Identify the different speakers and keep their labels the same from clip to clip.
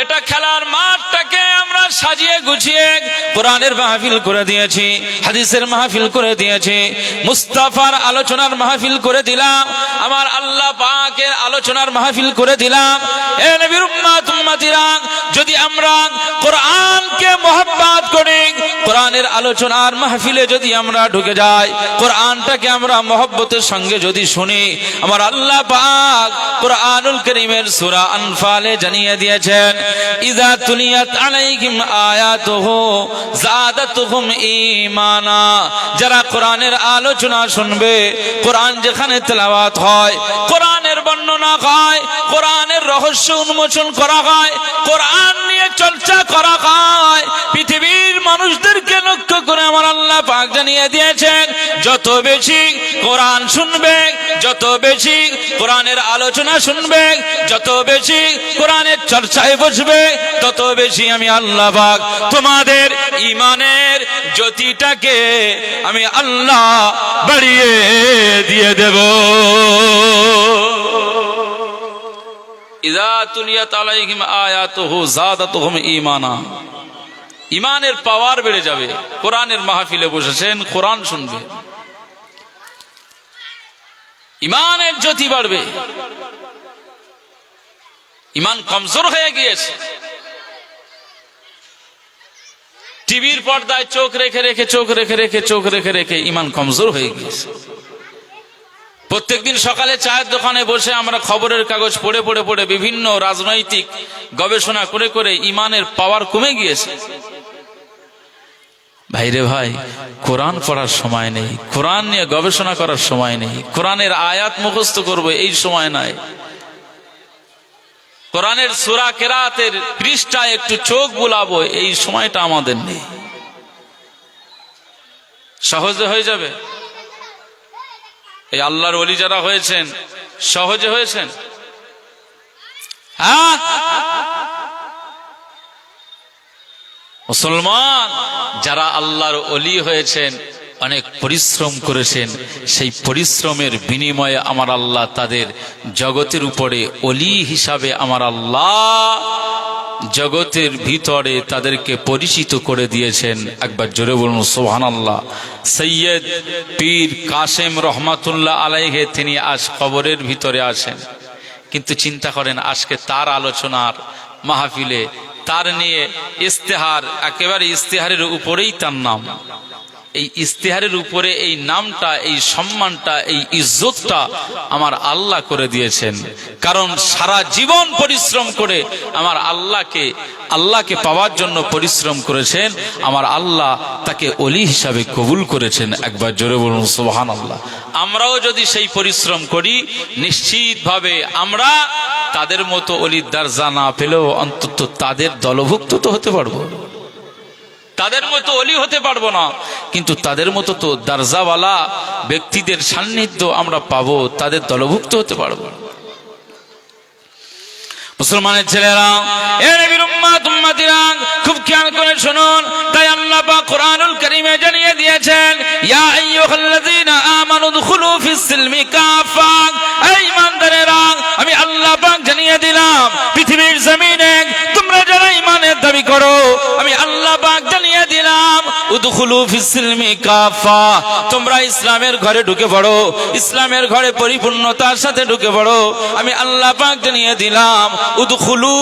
Speaker 1: এটা খেলার মাঠটাকে আমরা সাজিয়ে গুছিয়ে কোরআনের মাহফিল করে দিয়েছি, হাদিসের মাহফিল করে দিয়েছি, মুস্তাফার আলোচনার মাহফিল করে দিলাম, আমার আল্লাহ পাকের আলোচনার মাহফিল করে দিলাম। এ নবীর উম্মত উম্মতিরা, যদি আমরা কোরআনকে মহব্বত করি, কোরআনের আলোচনার মাহফিলে যদি আমরা ঢুকে যাই, কোরআনটাকে আমরা মহব্বতের সঙ্গে যদি শুনি, আমার আল্লাহ পাক কোরআনুল কারীমের সূরা আনফালে জানিয়ে দিয়েছেন, ইযা তুলিয়াত আলাইহিম আয়াতুহু যাদাতুহুম ঈমানা। যারা কোরআনের আলোচনা শুনবে, কোরআন যেখানে তেলাওয়াত হয়, কোরআনের বর্ণনা হয়, কোরআনের রহস্য উন্মোচন করা হয়, কোরআন নিয়ে চর্চা করা হয়, পৃথিবীর মানুষদেরকে লক্ষ্য করে আমার আল্লাহ পাক জানিয়ে দিয়েছেন, যত বেশি কোরআন শুনবে, যত বেশি কোরআনের আলোচনা শুনবে, যত বেশি কোরআনের চর্চায় বসবে, তত বেশি আমি আল্লাহ পাক তোমাদের ঈমানের জ্যোতিটাকে আমি আল্লাহ বাড়িয়ে দিয়ে দেব। ইযা তুলিয়াত আলাইহিম আয়াতুহু যাদাতুহুম ঈমানা। ঈমানের পাওয়ার বেড়ে যাবে। কোরআনের মাহফিলে বসেছেন, কোরআন শুনবে, ঈমানের জ্যোতি বাড়বে। ঈমান কমজোর হয়ে গিয়েছে, টিভির পর্দায় চোখ রেখে রেখে ঈমান কমজোর হয়ে গিয়েছে। প্রত্যেকদিন সকালে চায়ের দোকানে বসে আমরা খবরের কাগজ পড়ে বিভিন্ন রাজনৈতিক গবেষণা করে ঈমানের পাওয়ার কমে গিয়েছে। ভাইরে ভাই, কোরআন পড়ার সময় নেই, কোরআন নিয়ে গবেষণা করার সময় নেই, কোরআনের আয়াত মুখস্থ করবো এই সময় নাই, কোরআনের সূরা কেরাতের পৃষ্ঠায় একটু চোখ বুলাবো এই সময়টা আমাদের নেই। সহজে হয়ে যাবে? এই আল্লাহর ওলি যারা হয়েছেন সহজে হয়েছেন? হ্যাঁ, মুসলমান যারা আল্লাহর ওলি হয়েছেন অনেক পরিশ্রম করেছেন, সেই পরিশ্রমের বিনিময়ে আমার আল্লাহ তাদের জগতের উপরে ওলি হিসাবে আমার আল্লাহ জগতের ভিতরে তাদেরকে পরিচিত করে দিয়েছেন। একবার জোরে বলুন সুবহানাল্লাহ। সৈয়দ পীর কাসেম রহমাতুল্লাহ আলাইহে তিনি আজ কবরের ভিতরে আছেন, কিন্তু চিন্তা করেন আজকে তার আলোচনার মাহফিলে তার নিয়ে ইস্তেহার, একেবারে ইস্তেহারের উপরেই তার নাম, এই ইস্তেহারের উপরে এই নামটা, এই সম্মানটা, এই ইজ্জতটা আমার আল্লাহ করে দিয়েছেন। কারণ সারা জীবন পরিশ্রম করে আমার আল্লাহকে পাওয়ার জন্য পরিশ্রম করেছেন, আমার আল্লাহ তাকে ওলি হিসাবে কবুল করেছেন। একবার জোরে বলুন সুবহানাল্লাহ। আমরাও যদি সেই পরিশ্রম করি, নিশ্চিতভাবে আমরা তাদের মতো ওলির দরজা না পেলেও অন্তত তাদের দলভুক্ত তো হতে পারবো। তাদের মতো ওলি হতে পারবো না, কিন্তু তাদের মতো তো দরজাওয়ালা ব্যক্তিদের সান্নিধ্য আমরা পাবো, তাদের দলভুক্ত হতে পারবো। মুসলমানের ছেলেরা, এ নবীর উম্মত উম্মতিরা, খুব খেয়াল করে শুনুন। তাই আল্লাহ পাক কোরআনুল কারীমে জানিয়ে দিয়েছেন, ইয়া আইয়ুহাল্লাযীনা আমানু দুখুলু ফিস সিলমি কাফা। এই ঈমানদারেরা, আমি আল্লাহ পাক জানিয়ে দিলাম, পৃথিবীর জমিনে তোমরা যারা ঈমানের দাবি করো, আমি আল্লাহ পাক জানিয়ে দিলাম, উদখুলু ফিস সিলমি কাফা। তোমরা ইসলামের ঘরে ঢুকে পড়ো, ইসলামের ঘরে পরিপূর্ণতার সাথে ঢুকে পড়ো। আমি আল্লাহ পাক জানিয়ে দিলাম, উদখুলু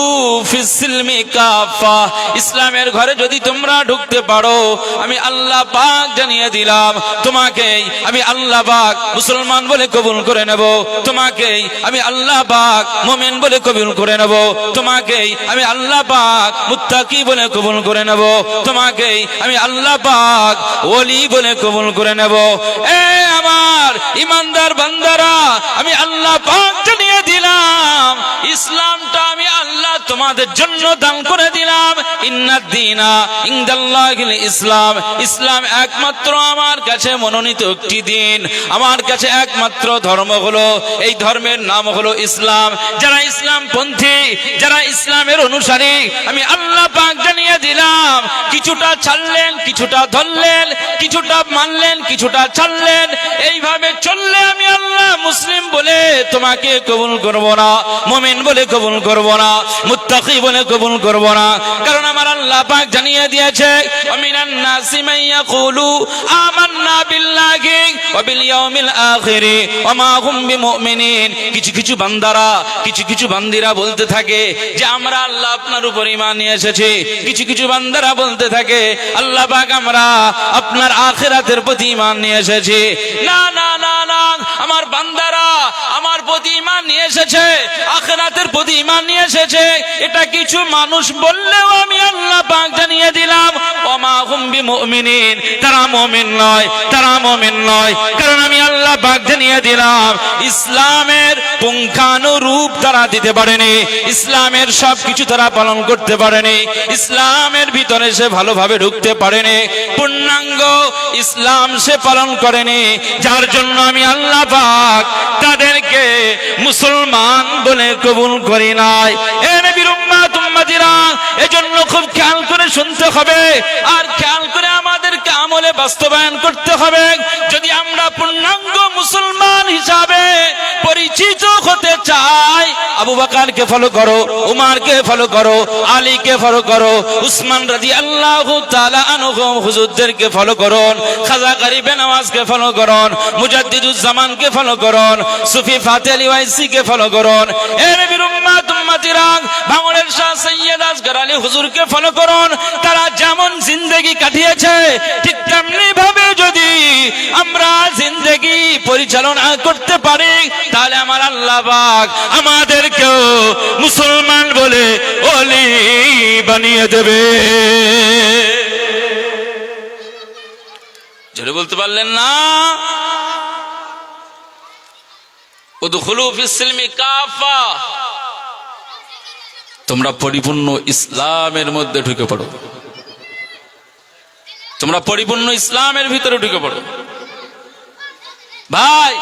Speaker 1: ফিস সিলমি কাফা। ইসলামের ঘরে যদি তোমরা ঢুকতে পারো, আমি আল্লাহ পাক জানিয়ে দিলাম, তোমাকেই আমি আল্লাহ পাক মুসলমান বলে কবুল করে নেব, তোমাকেই আমি আল্লাহ পাক মুমিন বলে কবুল করে নেব, তোমাকেই আমি আল্লাহ পাক মুত্তাকি বলে কবুল করে নেব, তোমাকেই আমি আল্লাহ পাক ওলি বলে কবুল করে নেব। এ আমার ঈমানদার বান্দারা, আমি আল্লাহ পাক জানিয়ে দিলাম, ইসলামটা আমি আল্লাহ তোমাদের জন্য দান করে দিলাম। ইন্নাদ দীনা ইনদাল্লাহিল ইসলাম। ইসলাম একমাত্র আমার কাছে মনোনীত একটি দিন, আমার কাছে একমাত্র ধর্ম হলো, এই ধর্মের নাম হলো ইসলাম। যারা ইসলাম পন্থী, যারা ইসলামের অনুসারী, আমি আল্লাহ পাক জানিয়ে দিলাম, কিছুটা ছাড়লেন, কিছুটা ধরলেন, কিছুটা মানলেন, কিছুটা ছাড়লেন, এইভাবে চললে আমি আল্লাহ মুসলিম বলে তোমাকে কবুল করব না, মুমিন বলে কবুল করব না, মুত্তাকি বলে কবুল করব না। কারণ আমার আল্লাহ পাক জানিয়ে দিয়েছে, মিনান নাসি মান ইয়াকুলু আমান্না বিল্লাহি ওয়া বিল ইয়াউমিল আখির ওয়া মা হুম বিমুমিনিন। কিছু কিছু বান্দারা, কিছু কিছু বান্দিরা বলতে থাকে যে আমরা আল্লাহ আপনার উপর ঈমান নিয়ে এসেছি। কিছু কিছু বান্দারা বলতে থাকে আল্লাহ পাক আমরা আপনার আখিরাতের প্রতি ঈমান নিয়ে এসেছি। না না না না, আমার বান্দারা আমার প্রতি ঈমান নিয়ে এসেছে, আখিরাতের প্রতি ঈমান নিয়ে এসেছে, এটা কিছু মানুষ বললেও আমি আল্লাহ পাক জানিয়ে দিলাম ওয়া মা হুম বিমুমিনিন, তারা মুমিন নয়, তারা মুমিন নয়। কারণ আমি আল্লাহ পাক জানিয়ে দিলাম ইসলামের পুঙ্খানুরূপ তারা দিতে পারেনি, ইসলামের সবকিছু তারা পালন করতে পারেনি, ইসলামের ভিতরে সে ভালোভাবে ঢুকতে পারেনি, পূর্ণাঙ্গ ইসলাম সে পালন করেনি। যার জন্য আমি আল্লাহ পাক তাদেরকে মুসলমান বলে কবুল করি নাই। এ নবীর উম্মত উম্মতিরা, এজন্য খুব খেয়াল করে শুনতে হবে আর খেয়াল করে আমাদেরকে আমলে বাস্তবায়ন করতে হবে। যদি আমরা পূর্ণাঙ্গ মুসলমান হিসাবে পরিচিত হতে চাই, আবু বকরকে ফলো করো, উমরকে ফলো করো, আলীকে ফলো করো, উসমান রাদিয়াল্লাহু তাআলা আনহু হুজুরদেরকে ফলো করুন, খাজা গরিব নওয়াজকে ফলো করুন, মুজাদ্দিদুজ জামানকে ফলো করুন, সুফি ফাতে আলী ওয়াইসিকে ফলো করুন। এ নবীর উম্মত উম্মতিরা, ভাঙড়ের শাহ সৈয়দ আসগর আলী হুজুরকে ফলো করুন। তারা যেমন জিন্দেগি কাটিয়েছে ঠিক তেমনি ভাবে যদি আমরা জিন্দেগি পরিচালনা করতে পারি, তাহলে আমার আল্লাহ পাক আমাদেরকেও মুসলমান বলে ওলি বানিয়ে দেবে। জোরে বলতে পারলেন না? উদখুলু ফিস সিলমি কাফা, তোমরা পরিপূর্ণ ইসলামের মধ্যে ঢুকে পড়ো, তোমরা পরিপূর্ণ ইসলামের ভিতরে ঢুকে পড়ো। ভাই,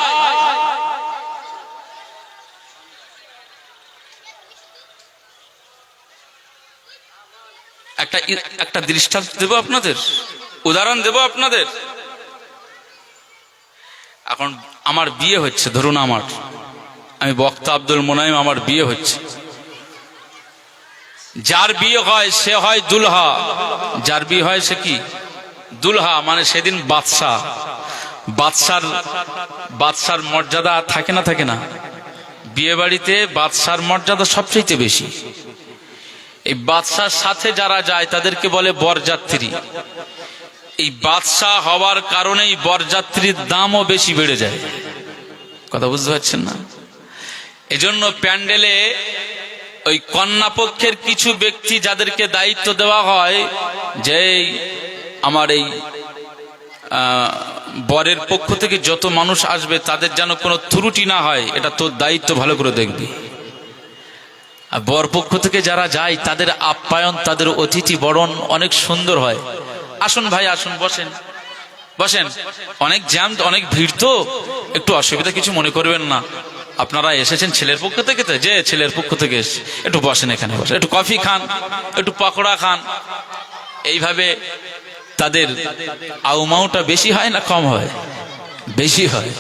Speaker 1: একটা দৃষ্টান্ত দেব আপনাদের, উদাহরণ দেব আপনাদের। এখন আমার বিয়ে হচ্ছে, ধরুন আমি বক্তা আব্দুল মোনাইম, আমার বিয়ে হচ্ছে। যার বিয়ে হয় সে হয় দুলহা, যার বিয়ে হয় সে কি? দুলহা, মানে সেদিন বাদশাহ। বাদশার মর্যাদা থাকে না, থাকে না? বিয়ে বাড়িতে বাদশার মর্যাদা সবচেয়ে বেশি। এই বাদশার সাথে যারা যায় তাদেরকে বলে বরযাত্রী। এই বাদশাহ হওয়ার কারণেই বরযাত্রীর দামও বেশি বেড়ে যায়। কথা বুঝতে পারছেন না? এজন্য প্যান্ডেলে ওই কন্যা পক্ষের কিছু ব্যক্তি যাদেরকে দায়িত্ব দেওয়া হয় যে আমার এই বরের পক্ষ থেকে যত মানুষ আসবে তাদের যেন কোনো ত্রুটি না হয়, এটা তোর দায়িত্ব, ভালো করে দেখবি। আর বর পক্ষ থেকে যারা যায় তাদের আপ্যায়ন, তাদের অতিথি বরণ অনেক সুন্দর হয়। আসুন ভাই, আসুন, বসেন বসেন। অনেক জ্যাম, অনেক ভিড়, তো একটু অসুবিধা কিছু মনে করবেন না। আপনারা এসেছেন ছেলের পক্ষ থেকে, তো যে ছেলের পক্ষ থেকে একটু বসেন, এখানে বসেন, একটু কফি খান, একটু পকোড়া খান। এইভাবে তাদের আউমাউটা বেশি হয় না কম হয়? বেশি হয়,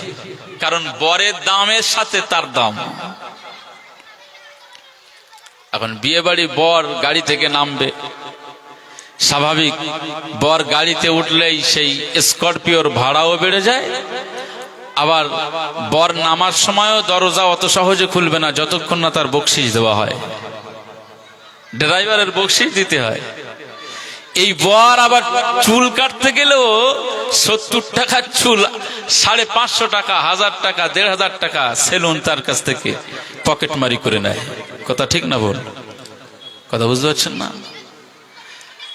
Speaker 1: কারণ বরের দামের সাথে তার দাম। এখন বিয়ে বাড়ি, বর গাড়ি থেকে নামবে, স্বাভাবিক বর গাড়িতে উঠলেই সেই স্করপিওর ভাড়াও বেড়ে যায়। আবার বর নামার সময়ও দরজা অত সহজে খুলবে না যতক্ষণ না তার বকশিশ দেওয়া হয়, ড্রাইভারের বকশিশ দিতে হয়। এই বর আবার চুল কাটতে গেলেও 70 টাকার চুল 550 টাকা, 1000 টাকা, 1500 টাকা সেলুন তার কাছ থেকে পকেট মারি করে নেয়। কথা ঠিক না বল? কথা বুঝতে পারছেন না?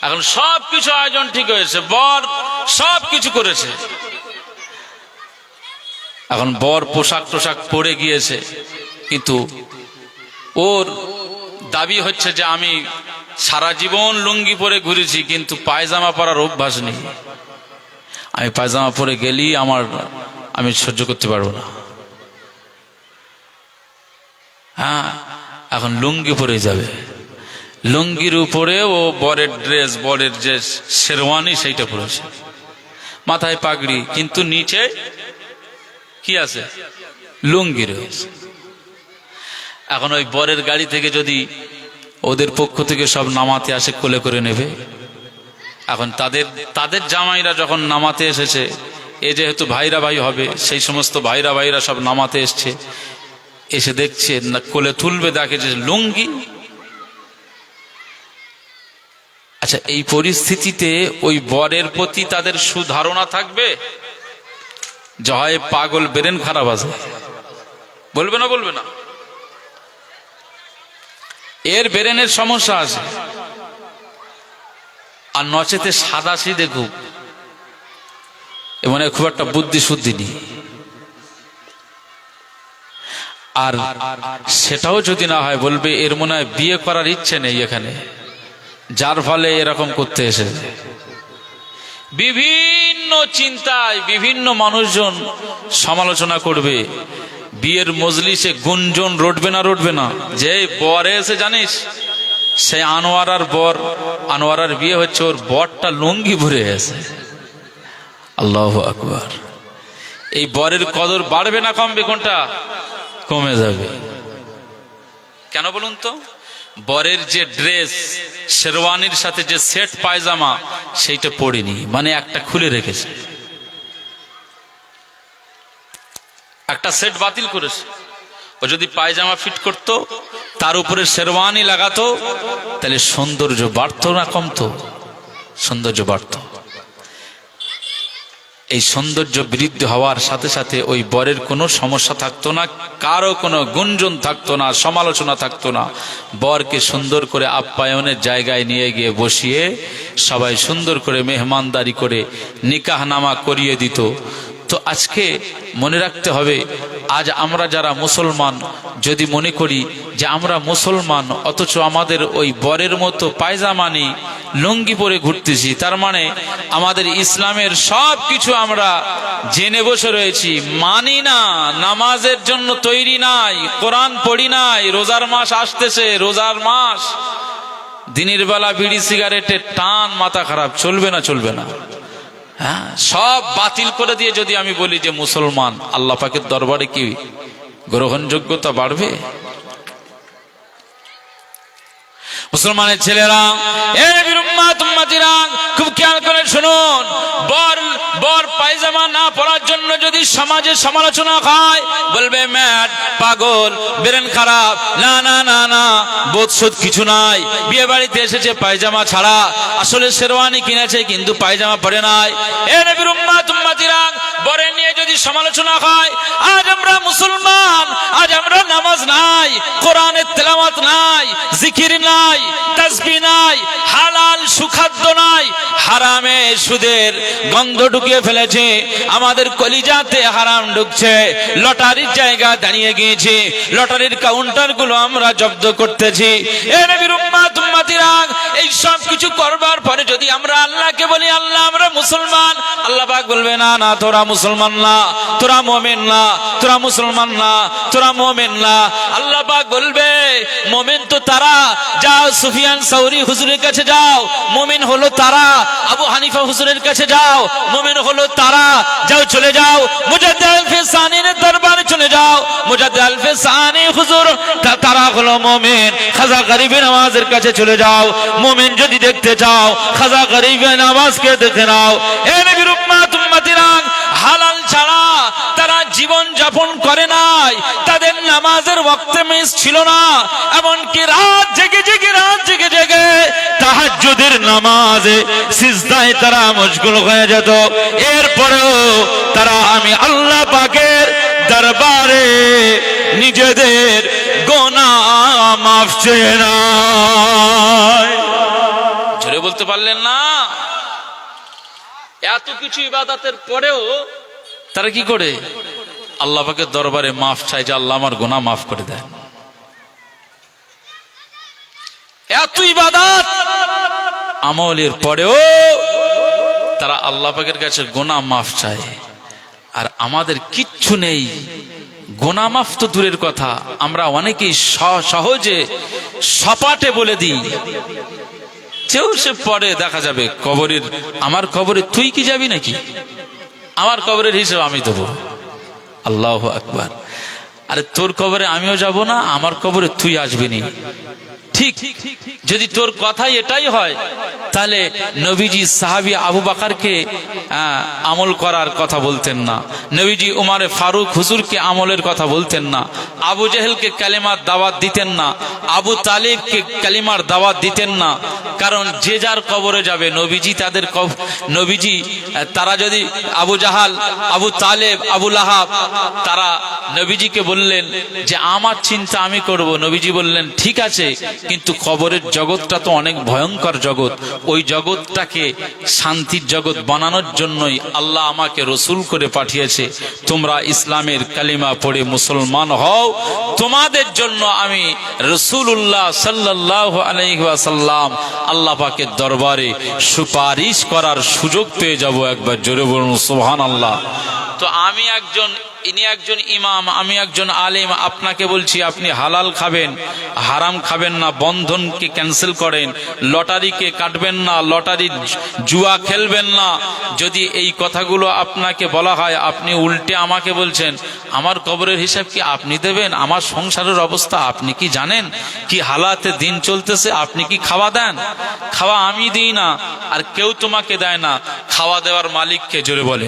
Speaker 1: এখন সবকিছু আয়োজন ঠিক হয়েছে, বর সবকিছু করেছে। এখন বর পোশাক টোশাক পরে গিয়েছে, কিন্তু ওর দাবি হচ্ছে যে আমি সারা জীবন লুঙ্গি পরে ঘুরেছি, কিন্তু পায়জামা পরার অভ্যাস নেই। আমি পায়জামা পরে গেলি আমি সহ্য করতে পারবো না। হ্যাঁ, এখন লুঙ্গি পরে যাবে, লুঙ্গির উপরে ও বরের ড্রেস, বরের যে শেরওয়ানি সেইটা পরেছে, মাথায় পাগড়ি, কিন্তু নিচে কি আছে? লুঙ্গি রয়েছে। এখন ওই বরের গাড়ি থেকে যদি ওদের পক্ষ থেকে সব নামাতে আসে, কোলে করে নেবে। এখন তাদের জামাইরা যখন নামাতে এসেছে, এ যেহেতু ভাইরা ভাই হবে, সেই সমস্ত ভাইরা সব নামাতে এসছে, এসে দেখছে না কোলে তুলবে, দেখে যে লুঙ্গি। আচ্ছা, এই পরিস্থিতিতে ওই বরের প্রতি তাদের সুধারণা থাকবে যে হয় পাগল, ব্রেন খারাপ আছে, বলবে না? এর ব্রেনের সমস্যা আছে। আর নচেতে সাদা সিধে খুব, এমন খুব একটা বুদ্ধি শুদ্ধি নেই। আর সেটাও যদি না হয়, বলবে এর মনে হয় বিয়ে করার ইচ্ছে নেই এখানে, যার ফলে এরকম করতে এসেছে। বিভিন্ন চিন্তায় বিভিন্ন মানুষজন সমালোচনা করবে। বিয়ের মজলিসে গুঞ্জন রটবে না? যে বর এসে জানিস, সে আনোয়ারার বিয়ে হচ্ছে, ওর বরটা লুঙ্গি ভরে আছে। আল্লাহু আকবার। এই বরের কদর বাড়বে না কমবে? কোনটা? কমে যাবে। কেন বলুন তো? বরের যে ড্রেস, শেরওয়ানির সাথে যে সেট পায়জামা, সেইটা পরেনি, মানে একটা খুলে রেখেছে, একটা সেট বাতিল করেছে। ও যদি পায়জামা ফিট করত, তার উপরে শেরওয়ানি লাগাতো, তাহলে সৌন্দর্য বাড়তো না কমতো? সৌন্দর্য বাড়তো। এই সৌন্দর্য বৃদ্ধি হওয়ার সাথে সাথে ওই বরের কোনো সমস্যা থাকতো না, কারো কোনো গুঞ্জন থাকতো না, সমালোচনা থাকতো না। বরকে সুন্দর করে আপ্যায়নের জায়গায় নিয়ে গিয়ে বসিয়ে সবাই সুন্দর করে মেহমানদারি করে নিকাহনামা করিয়ে দিত। তো আজকে মনে রাখতে হবে, আজ আমরা যারা মুসলমান যদি মনে করি যে আমরা মুসলমান, অথচ আমাদের ওই বরের মতো পায়জামা নেই, লুঙ্গি পরে ঘুরতেছি, তার মানে আমাদের ইসলামের সব কিছু আমরা জেনে বসে রয়েছি, মানি না, নামাজের জন্য তৈরি নাই, কোরআন পড়ি নাই। রোজার মাস আসতেছে, রোজার মাস, দিনের বেলা বিড়ি সিগারেটের টান, মাথা খারাপ, চলবে না। হ্যাঁ, সব বাতিল করে দিয়ে যদি আমি বলি যে মুসলমান, আল্লাহ পাকের দরবারে কি গ্রহণযোগ্যতা বাড়বে? মুসলমানের ছেলেরা, খুব খেয়াল করে শুনুন, বর পায়জামা না পরার জন্য যদি সমাজে সমালোচনা হয়, বলবে ম্যাড, পাগল, ব্রেন খারাপ। না, বোধশোধ কিছু নাই। বিয়ে বাড়িতে এসেছে পায়জামা ছাড়া, আসলে শেরওয়ানি কিনেছে কিন্তু পায়জামা পরে নাই। এ নবীর উম্মত উম্মতিরা, বরে নিয়ে যদি সমালোচনা হয়, আজ আমরা মুসলমান, আজ আমরা নামাজ নাই, কোরআনের তেলাওয়াত নাই, জিকির নাই, তাসবিহ নাই, হালাল সুখাদ্য নাই, হারামে সুদের গন্ধ ঢুকিয়ে ফেলেছে, আমাদের কলিজাতে হারাম ঢুকছে, লটারির জায়গা দাঁড়িয়ে গিয়েছে, লটারির কাউন্টার গুলো আমরা জব্দ করতেছি। এ নবীর উম্মত উম্মতিরা, এই সব কিছু করবার পরে যদি আমরা আল্লাহকে বলি আল্লাহ আমরা মুসলমান, আল্লাহ পাক বলবে না, তোরা মুসলমান না, তোরা মুমিন না, তোরা মুসলমান না, তোরা মুমিন না। আল্লাহ পাক বলবে মুমিন তো তারা, যাও সুফিয়ান সাউরি হুজুরের কাছে যাও, মুমিন হলো তারা। আবু হানিফা হুজুরের কাছে যাও, মুমিন হলো তারা। যাও, চলে যাও মুজাদ্দিদ আল-ফিসানির দরবারে চলে যাও, মুজাদ্দিদ আল-ফিসানি হুজুর তারা হলো মুমিন। খাজা গরিব নওয়াজের কাছে চলে যাও, মুমিন যদি দেখতে চাও খাজা গরিব নওয়াজকে দেখে নাও। এ নবীর উম্মত উম্মতিরা, হালাল ছাড়া তারা জীবন যাপন করে নাই, তাদের নামাজের ওয়াক্তে মিস ছিল না, এমনকি রাত জেগে তাহাজ্জুদের নামাজে সিজদায় তারা মশগুল হয়ে যেত। এরপরেও তারা আমি আল্লাহ পাকের দরবারে নিজেদের গুনাহ মাফ চেয়ে নাই। জোরে বলতে পারলেন না? এত কিছু ইবাদতের পরেও তারা কি করে? আল্লাহ পাকের দরবারে মাফ চায় যে আল্লাহ আমার গুনাহ মাফ করে দেন। এত ইবাদত আমলের পরেও তারা আল্লাহ পাকের কাছে গুনাহ মাফ চায়। আর আমাদের কিচ্ছু নেই, গুনাহ মাফ তো দূরের কথা, আমরা অনেকেই সহজে সপাটে বলে দিই, কেউ সে পরে দেখা যাবে কবরের, আমার কবরে তুই কি যাবি নাকি, আমার কবরের হিসেব আমি দেবো। আল্লাহু আকবার। আরে তোর কবরে আমিও যাব না, আমার কবরে তুই আসবি নি। ঠিক যদি তোর কথাই এটাই হয়, তাহলে নবীজি সাহাবী আবু বকরকে আমল করার কথা বলতেন না, নবীজি উমারে ফারুক হুজুরকে আমলের কথা বলতেন না, আবু জেহেলকে কালিমার দাওয়াত দিতেন না, আবু তালিবকে কালিমার দাওয়াত দিতেন না। কারণ যে যার কবরে যাবে, নবীজি তাদের নবীজি তারা যদি আবু জাহাল, আবু তালেব, আবু লাহাব, তারা নবীজিকে বললেন যে আমার চিন্তা আমি করব। নবীজি বললেন ঠিক আছে, কিন্তু কবরের জগৎটা তো অনেক ভয়ঙ্কর জগৎ, ওই জগৎটাকে শান্তির জগৎ বানানোর জন্যই আল্লাহ আমাকে রসুল করে পাঠিয়েছে। তোমরা ইসলামের কালিমা পড়ে মুসলমান হও, তোমাদের জন্য আমি রাসূলুল্লাহ সাল্লাল্লাহু আলাইহি ওয়াসাল্লাম আল্লাহ পাকের দরবারে সুপারিশ করার সুযোগ পেয়ে যাব। একবার জোরে বলুন সুবহানাল্লাহ। তো আমি ইনি একজন ইমাম, আমি একজন আলেম, আপনাকে বলছি আপনি হালাল খাবেন, হারাম খাবেন না, বন্ধনকে ক্যান্সেল করেন, লটারিকে কাটবেন না, লটারি জুয়া খেলবেন না। যদি এই কথাগুলো আপনাকে বলা হয়, আপনি উল্টে আমাকে বলছেন আমার কবরের হিসাব কি আপনি দেবেন? আমার সংসারের অবস্থা আপনি কি জানেন? কি হালাতে দিন চলতেছে, আপনি কি খাওয়া দেন? খাওয়া আমি দিই না, আর কেউ তোমাকে দেয় না। খাওয়া দেওয়ার মালিককে জোরে বলে,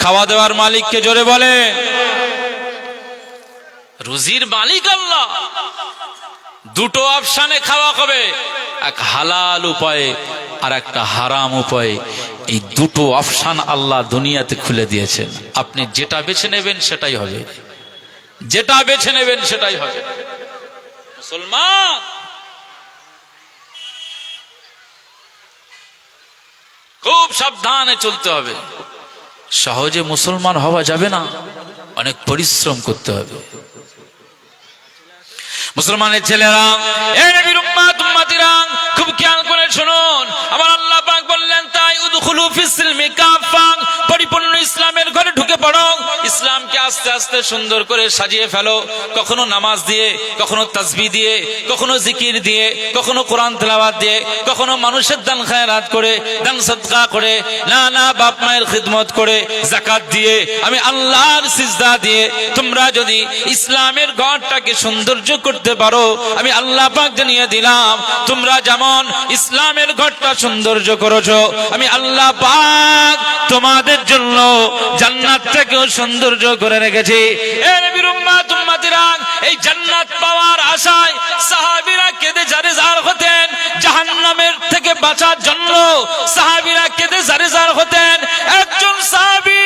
Speaker 1: খাওয়া দেওয়ার মালিককে জোরে বলে। রুজির মালিক আল্লাহ। দুটো অপশনে খাওয়া হবে, এক হালাল উপায়ে আর একটা হারাম উপায়ে। এই দুটো অপশন আল্লাহ দুনিয়াতে খুলে দিয়েছেন। আপনি যেটা বেছে নেবেন সেটাই হবে, যেটা বেছে নেবেন সেটাই হবে। মুসলমান খুব সাবধানে চলতে হবে। সহজে মুসলমান হওয়া যাবে না, অনেক পরিশ্রম করতে হবে। মুসলমানের ছেলেরা, এই নবীর উম্মত উম্মতিরা, খুব খেয়াল করে শুনুন। আমার আল্লাহ পাক বললেন তাই উদখুলু ফিস সিলমি কাফা, পরিপূর্ণ ইসলামের ঘরে ঢুকে পড়ো। ইসলামকে আস্তে আস্তে সুন্দর করে সাজিয়ে ফেলো, কখনো নামাজ দিয়ে, কখনো তাসবিহ দিয়ে, কখনো জিকির দিয়ে, কখনো কোরআন তেলাওয়াত দিয়ে, কখনো মানুষের দান খায়রাত করে, দান সদকা করে, না বাপ মায়ের খিদমত করে, যাকাত দিয়ে, আমি আল্লাহর সিজদা দিয়ে। তোমরা যদি ইসলামের ঘরটাকে সৌন্দর্য করতে পারো, আমি আল্লাহ পাক জানিয়ে দিলাম তোমরা যেমন ইসলামের ঘরটা সৌন্দর্য করেছো, আমি আল্লাহ পাক তোমাদের জন্য জান্নাতটাকেও সৌন্দর্য করে রেখেছি। এই নবীর উম্মত উম্মতিরা, এই জান্নাত পাওয়ার আশায় সাহাবীরা কেঁদে জারেজার হতেন। জাহান্নামের থেকে বাঁচার জন্য সাহাবীরা কেঁদে জারেজার হতেন। একজন সাহাবী,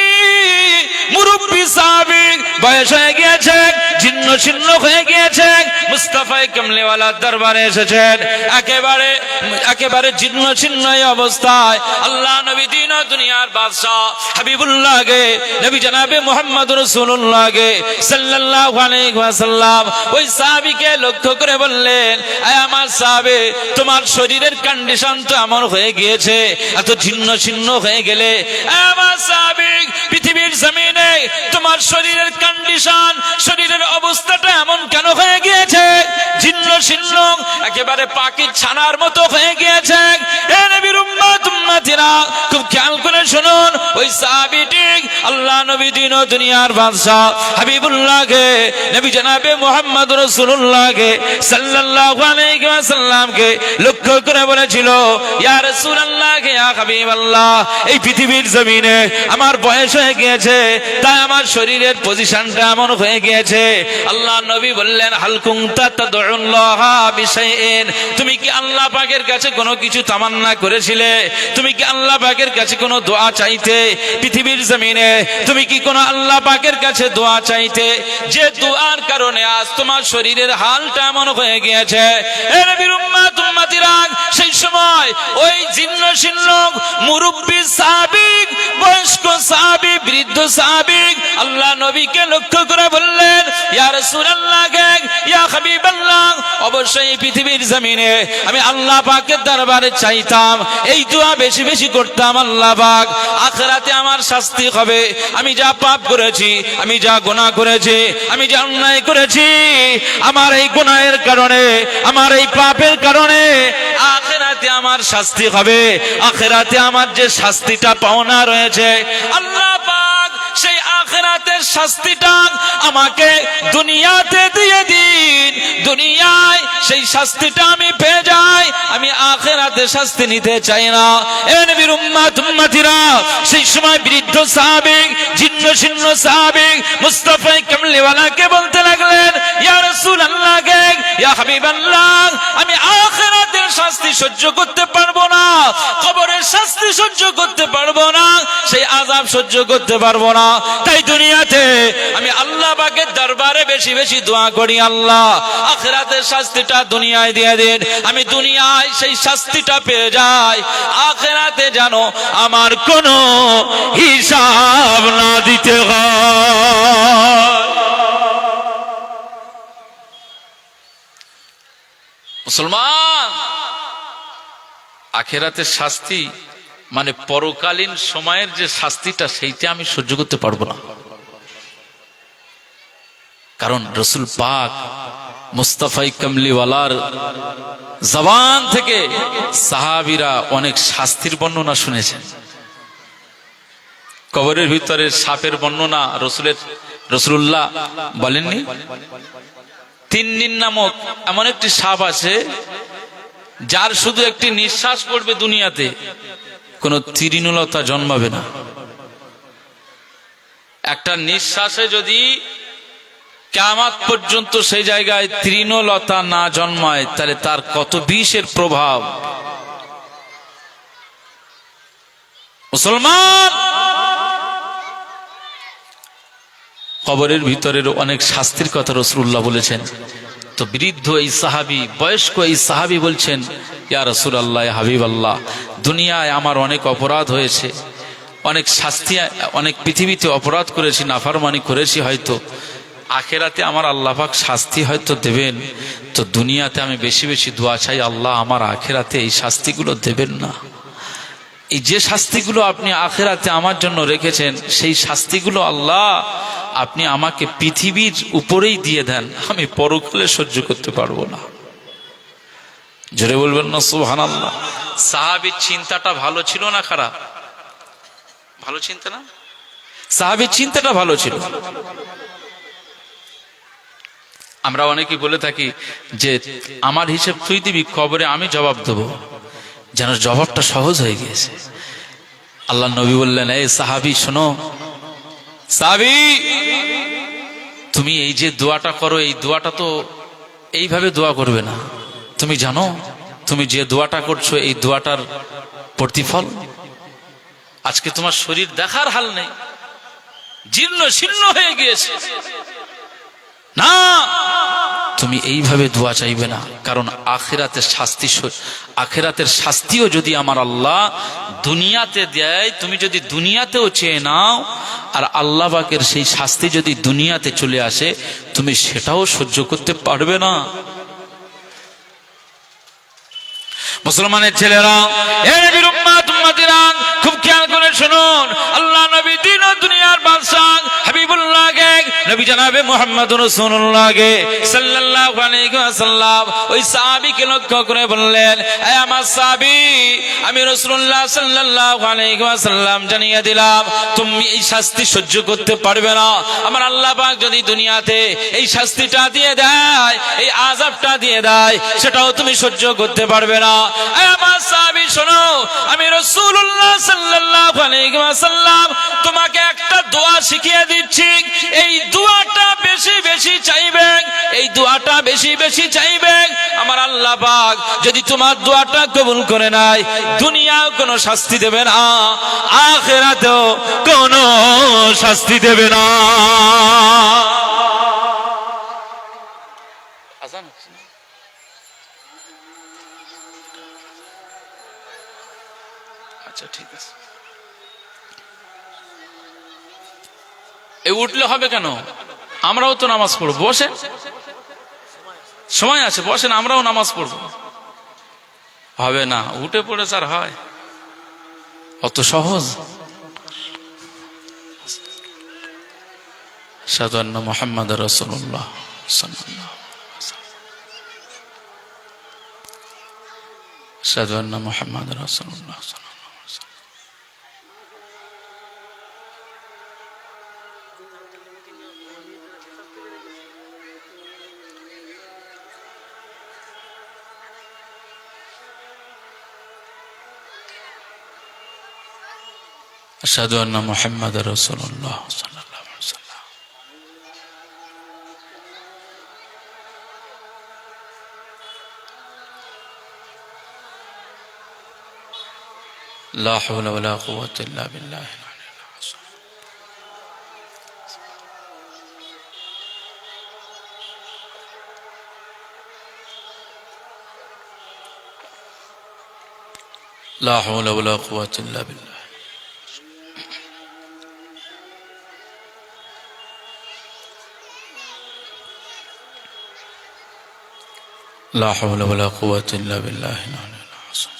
Speaker 1: মুরব্বী সাহাবী, বয়স হয়ে গিয়েছে, জীর্ণ শীর্ণ হয়ে গিয়েছে, মুস্তাফা কামলিওয়ালার দরবারে এসেছেন। একেবারে জীর্ণ শীর্ণ অবস্থায় আল্লাহ নবী দিন ও দুনিয়ার বাদশাহ হাবিবুল্লাহকে, নবী জনাবে মুহাম্মদ রাসূলুল্লাহকে সাল্লাল্লাহু আলাইহি ওয়াসাল্লাম ওই সাহাবীকে লক্ষ্য করে বললেন, আয় আমার সাহাবী, তোমার শরীরের কন্ডিশন তো এমন হয়ে গিয়েছে, এত জীর্ণ শীর্ণ হয়ে গেলে, আমার সাহাবী, পৃথিবীর জমিনে তোমার শরীরের কন্ডিশন, শরীরের অবস্থাটা এমন কেন হয়ে গিয়েছে? জীর্ণ শীর্ণ, একেবারে পাখির ছানার মতো হয়ে গিয়েছে। এ নবীর উম্মত উম্মতিরা, খুব খেয়াল করে শুনুন। ওই সাহাবীটি আল্লাহ নবী দিন ও দুনিয়ার বাদশাহ হাবিবুল্লাহকে, নবী জনাবে মুহাম্মদ রাসূলুল্লাহকে সাল্লাল্লাহু আলাইহি ওয়াসাল্লামকে লক্ষ্য করে বলেছিল, ইয়া রাসূলুল্লাহ, ইয়া হাবিবাল্লাহ, এই পৃথিবীর জমিনে আমার বয়স হয়ে গিয়েছে, তাই আমার শরীরের পজিশনটা এমন হয়ে গিয়েছে। আল্লাহ নবী বললেন, হাল কুনতা তাদউল্লাহ বিশাইইন, তুমি কি আল্লাহ পাকের কাছে কোনো কিছু তামান্না করেছিলে? তুমি কি আল্লাহ পাকের কাছে কোনো দোয়া চাইতে? পৃথিবীর জমিনে তুমি কি কোনো আল্লাহ পাকের কাছে দোয়া চাইতে, যে দোয়ার কারণে আজ তোমার শরীরের হালটা এমন হয়ে গিয়েছে? এ নবীর উম্মত উম্মতিরা, সেই সময় ওই জীর্ণ শীর্ণ মুরব্বী সাহাবী, বয়স্ক সাহাবী, বৃদ্ধ সাহাবী আল্লাহ নবীকে লক্ষ্য করে বললেন, ইয়া রাসূলুল্লাহ, ইয়া হাবিবাল্লাহ, অবশ্যই পৃথিবীর জমিনে আমি আল্লাহ পাকের দরবারে চাইতাম, এই দোয়া বেশি বেশি করতাম, আল্লাহ পাক আখিরাতে আমার শাস্তি হবে, আমি যা পাপ করেছি, আমি যা গুনাহ করেছি, আমি যা অন্যায় করেছি, আমার এই গুনাহের কারণে, আমার এই পাপের কারণে আখিরাতে আমার শাস্তি হবে। আখিরাতে আমার যে শাস্তিটা পাওনা রয়েছে, আল্লাহ পাক সেই আখিরাতে আখিরাতের শাস্তিটা আমাকে দুনিয়াতে দিয়ে দিন, দুনিয়ায় সেই শাস্তিটা আমি পেয়ে যাই, আমি আখিরাতে শাস্তি নিতে চাই না। এ নবীর উম্মতিরা, সেই সময় বৃদ্ধ সাহাবী, জীর্ণ শীর্ণ সাহাবী মুস্তাফা কামলিওয়ালাকে বলতে লাগলেন, ইয়া রাসূলুল্লাহ, ইয়া হাবিবাল্লাহ, আমি আখিরাতের শাস্তি সহ্য করতে পারবো না, কবরের শাস্তি সহ্য করতে পারবো না, সেই আযাব সহ্য করতে পারবো না। তাই দুনিয়াতে আমি আল্লাহ পাকের দরবারে বেশি বেশি দোয়া করি, আল্লাহ আখিরাতের শাস্তিটা দুনিয়ায় দিয়ে দিন, আমি দুনিয়ায় সেই শাস্তিটা পেয়ে যাই, আখিরাতে যেন আমার কোনো হিসাব না দিতে হয়। মুসলমান, আখিরাতের শাস্তি মানে পরকালীন সময়ের যে শাস্তিটা, সেইটা আমি সহ্য করতে পারবো না। কারণ রসুল পাক মুস্তাফা কামলিওয়ালার জবান থেকে সাহাবীরা অনেক শাস্তির বর্ণনা শুনেছেন। কবরের ভিতরে সাপের বর্ণনা রসুল্লাহ বলেননি? তিন্নিন নামক এমন একটি সাপ আছে, যার শুধু একটি নিঃশ্বাস পড়বে দুনিয়াতে কোন তৃণলতা জন্মাবে না। একটা নিঃশ্বাসে যদি কিয়ামত পর্যন্ত সেই জায়গায় তৃণলতা না জন্মায়, তাহলে তার কত বিষের প্রভাব। মুসলমান, কবরের ভিতরের অনেক শাস্তির কথা রাসূলুল্লাহ বলেছেন। তো বৃদ্ধ এই সাহাবী, বয়স্ক এই সাহাবী বলছেন, ইয়া রাসূলুল্লাহ, ইয়া হাবিবাল্লাহ, দুনিয়ায় আমার অনেক অপরাধ হয়েছে, অনেক শাস্তি, অনেক পৃথিবীতে অপরাধ করেছি, নাফরমানি করেছি, হয়তো আখিরাতে আমার আল্লাহ পাক শাস্তি হয়তো দেবেন। তো দুনিয়াতে আমি বেশি বেশি দোয়া চাই, আল্লাহ আমার আখিরাতে এই শাস্তিগুলো দেবেন না। এই যে শাস্তিগুলো আপনি আখিরাতে আমার জন্য রেখেছেন, সেই শাস্তিগুলো আল্লাহ আপনি আমাকে পৃথিবীর উপরেই দিয়ে দেন, আমি পরকালে সহ্য করতে পারবো না। জোরে বলবেন না সুবহানাল্লাহ। সাহাবীর চিন্তাটা ভালো ছিল না খারাপ? ভালো চিন্তা না? সাহাবীর চিন্তাটা ভালো ছিল। আমরা অনেকেই বলে থাকি যে আমার হিসেব তুই দিবি, কবরে আমি জবাব দেবো, যেন জবাবটা সহজ হয়ে গিয়েছে। আল্লাহ নবী বললেন, এই সাহাবী শোনো, সাহাবী তুমি এই যে দোয়াটা করো, এই দোয়াটা তো এইভাবে দোয়া করবে না। তুমি জানো তুমি যে দোয়াটা করছো, এই দোয়াটার প্রতিফল আজকে তোমার শরীর দেখার হাল নেই, জীর্ণ শীর্ণ হয়ে গিয়েছে। না, তুমি এইভাবে দোয়া চাইবে না, কারণ আখিরাতের শাস্তিও যদি আমার আল্লাহ দুনিয়াতে দেয়, তুমি যদি দুনিয়াতেও চেয়ে নাও, আর আল্লাহ পাকের সেই শাস্তি যদি দুনিয়াতে চলে আসে, তুমি সেটাও সহ্য করতে পারবে না। মুসলমানের ছেলেরা, এ নবীর উম্মতিরা, খুব খেয়াল করে শুনুন, আল্লাহ নবী দিন ও দুনিয়ার বাদশাহ হাবিবুল্লাহকে, নবী জনাবে মুহাম্মদুর রাসূলুল্লাহকে সাল্লাল্লাহু আলাইহি ওয়াসাল্লাম ওই সাহাবীকে লক্ষ্য করে বললেন, হে আমার সাহাবী, আমি রাসূলুল্লাহ সাল্লাল্লাহু আলাইহি ওয়াসাল্লাম জানিয়ে দিলাম, তুমি এই শাস্তি সহ্য করতে পারবে না। আমার আল্লাহ পাক যদি দুনিয়াতে এই শাস্তিটা দিয়ে দেয়, এই আযাবটা দিয়ে দেয়, সেটাও তুমি সহ্য করতে পারবে না। হে আমার সাহাবী শোনো, আমি রাসূলুল্লাহ সাল্লাল্লাহু আলাইহি ওয়াসাল্লাম তোমাকে একটা দোয়া শিখিয়ে দিচ্ছি, এই দোয়াটা বেশি বেশি চাইবেন, এই দোয়াটা বেশি বেশি চাইবেন। আমার আল্লাহ পাক যদি তোমার দোয়াটা কবুল করে নেয়, দুনিয়াও কোনো শাস্তি দেবে না, আখিরাতেও কোনো শাস্তি দেবে না। আচ্ছা ঠিক আছে, এই উঠলে হবে কেন? আমরাও তো নামাজ পড়ব, বসেন, সময় আছে, বসেন, আমরাও নামাজ পড়ব। হবে না, উঠে পড়ে স্যার হয়? অত সহজ? আশহাদু আন্না মুহাম্মাদুর রাসূলুল্লাহ সাল্লাল্লাহু আলাইহি ওয়াসাল্লাম, আশহাদু আন্না মুহাম্মাদুর রাসূলুল্লাহ সাল্লাল্লাহু আলাইহি ওয়াসাল্লাম। আশহাদু আন্না মুহাম্মাদার রাসূলুল্লাহ সাল্লাল্লাহু আলাইহি ওয়াসাল্লাম। লা হাওলা ওয়ালা কুওয়াতা ইল্লা বিল্লাহ। لا حول ولا قوة إلا بالله. لا حول ولا قوة إلا بالله العلي العظيم.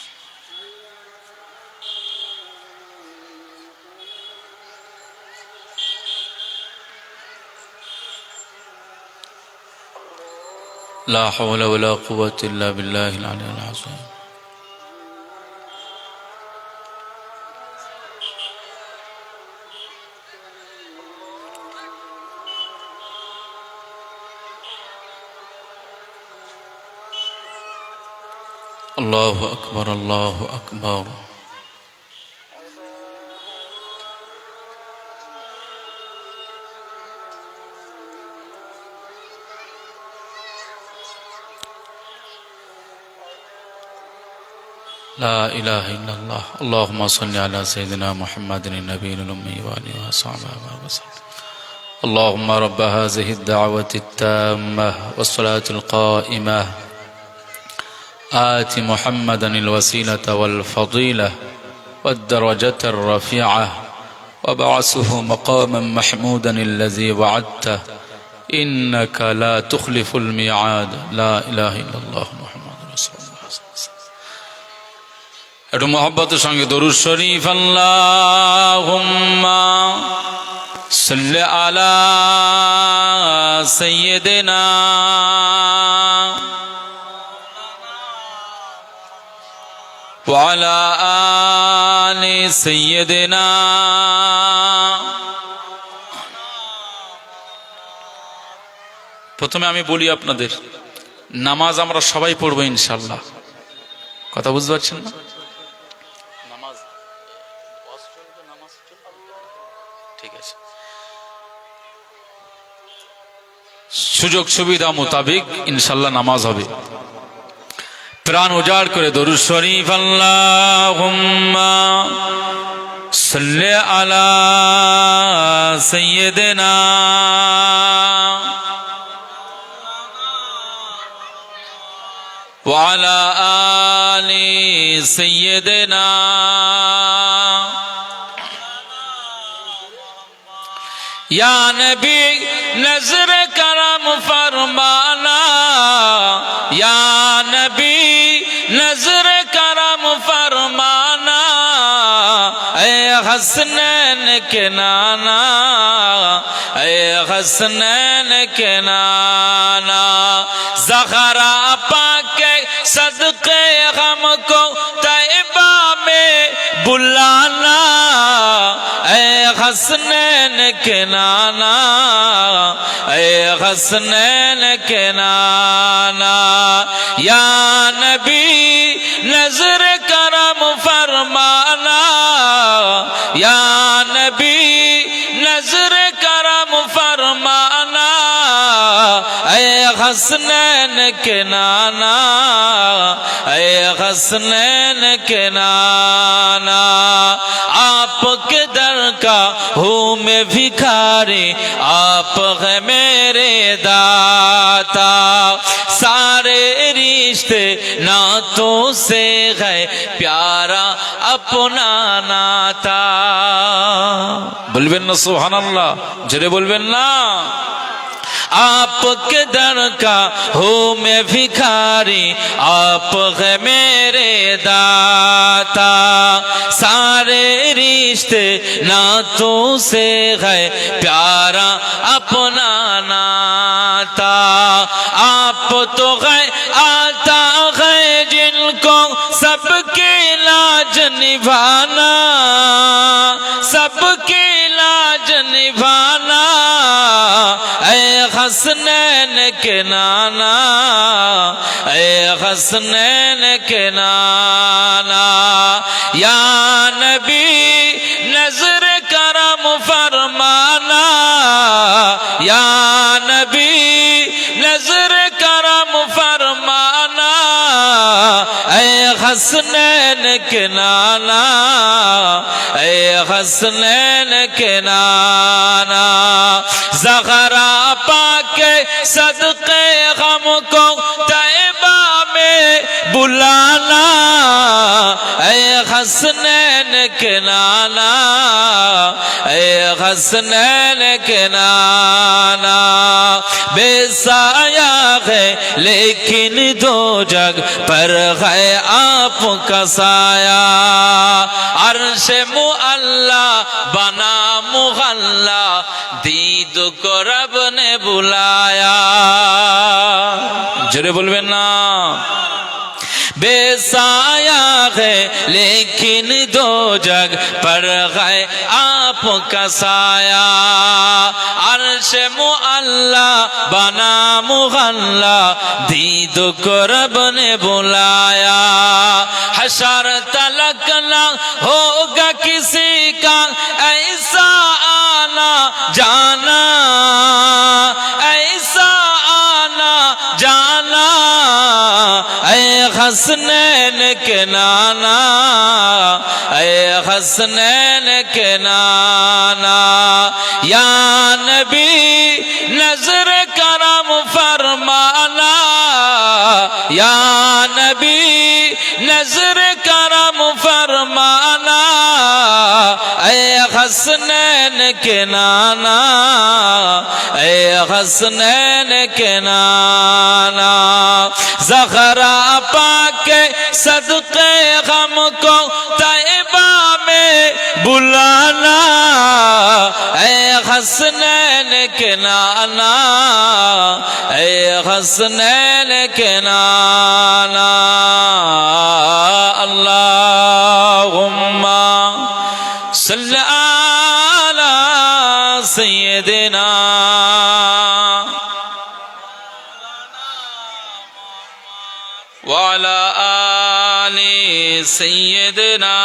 Speaker 1: لا حول ولا قوة إلا بالله العلي العظيم. الله أكبر الله أكبر. لا إله إلا الله. اللهم صل على سيدنا محمد النبي الأمي وآله وصحبه وسلم. اللهم رب هذه الدعوة التامة والصلاة القائمة آت محمدا الوسيلة والفضيلة والدرجة الرفيعة وابعثه مقاما محمودا الذي وعدته إنك لا تخلف الميعاد. لا إله إلا الله محمد رسول الله. একটু মহব্বতের সঙ্গে দরুদ শরীফ। আল্লাহুম্মা সাল্লি আলা সাইয়্যিদিনা ওয়া আলা আলি সাইয়্যিদিনা। প্রথমে আমি বলি আপনাদের, নামাজ আমরা সবাই পড়বো ইনশাআল্লাহ। কথা বুঝতে পারছেন না? ঠিক আছে, সুযোগ সুবিধা মোতাবেক ইনশাআল্লাহ নামাজ হবে। প্রাণ উজাড় করে দরুদ শরীফ। আল্লাহুম্মা সাল্লি আলা সাইয়্যিদিনা ওয়া আলা আলি সাইয়্যিদিনা। या नबी नजर करम फरमाना, या नबी नजर करम फरमाना। ऐ हसनैन के नाना, ऐ हसनैन के नाना। ज़हरा पाके सदके हमको तैबा में बुलाना। ऐ हसनैन के नाना, ऐ हसनैन के नाना। या नबी नजर करम फरमाना, या नबी नजर करम फरमाना। ऐ हसनैन के नाना, ऐ हसनैन के नाना। आपके दर का हूँ मैं भिखारी, आप है मेरे दाता। सारे रिश्ते नातों से है प्यारा अपना नाता। बोलबेन ना सुभानाल्लाह, जरे बोलबेन ना। आपके दर का हूँ मैं भिखारी, आप है मेरे दाता। सारे रिश्ते नातों से है प्यारा अपना नाता। आप तो है आता है जिनको सबकी लाज निभाना, सबकी लाज निभाना। ऐ हसनैन के नाना, ऐ हसनैन के नाना। या नबी नजर हसनैन के नाना, ए हसनैन के नाना, ज़हरा पाके सदके हमको तैबा में बुलाना, ए हसनैन के नाना, ए हसनैन के नाना। बेसाया है लेकिन दो जग पर है आपका साया, अर्शे मुअल्ला बना मुहल्ला, दीद को रब ने बुलाया। जरे बोलबेन ना। बेसाया है लेकिन दो जग पर है आपका साया, अर्श मुअल्ला बना मुहल्ला, दीद को रब ने बुलाया। हशर तलक ना होगा किसी का ऐसा आना जाना, ऐसा आना जाना, ऐ हसनैन के नाना, ऐ हसनैन के नाना। या नबी नजर करम फरमाना, या नबी नजर करम फरमाना, ऐ हसनैन के नाना, ऐ हसनैन के नाना। ज़हरा पाके सदके हमको तैबा में बुलाना, ऐ हसनैन के नाना, ऐ हसनैन के नाना। अल्लाहुम्मा सल्ली अला सय्यिदिना वाला आले सय्यिदना।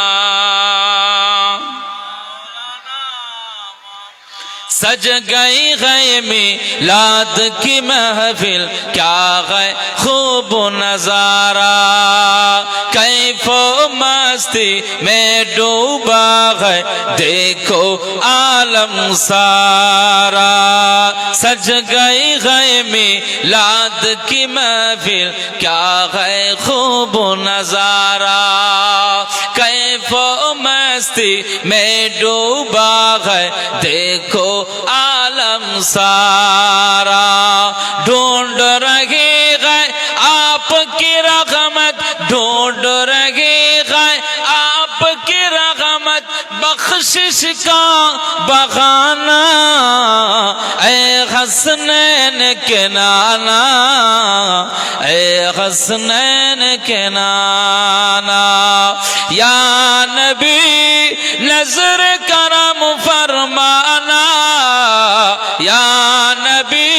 Speaker 1: सज गई गए मिलाद की महफिल, क्या गए खूब नजारा, कैफो मस्ती में डूबा है देखो आलम सारा। सज गई गए मिलाद की महफिल, क्या है खूब नजारा, कैफो मस्ती में डूबा है देखो आलम सारा। ढूंढ रही है आपकी रहमत, ढूंढ रही है आपकी रहमत, बख्शिश का बहाना, ऐ हसनैन के नाना, ऐ हसनैन के नाना। या नबी नजर करम फरमाना, या नबी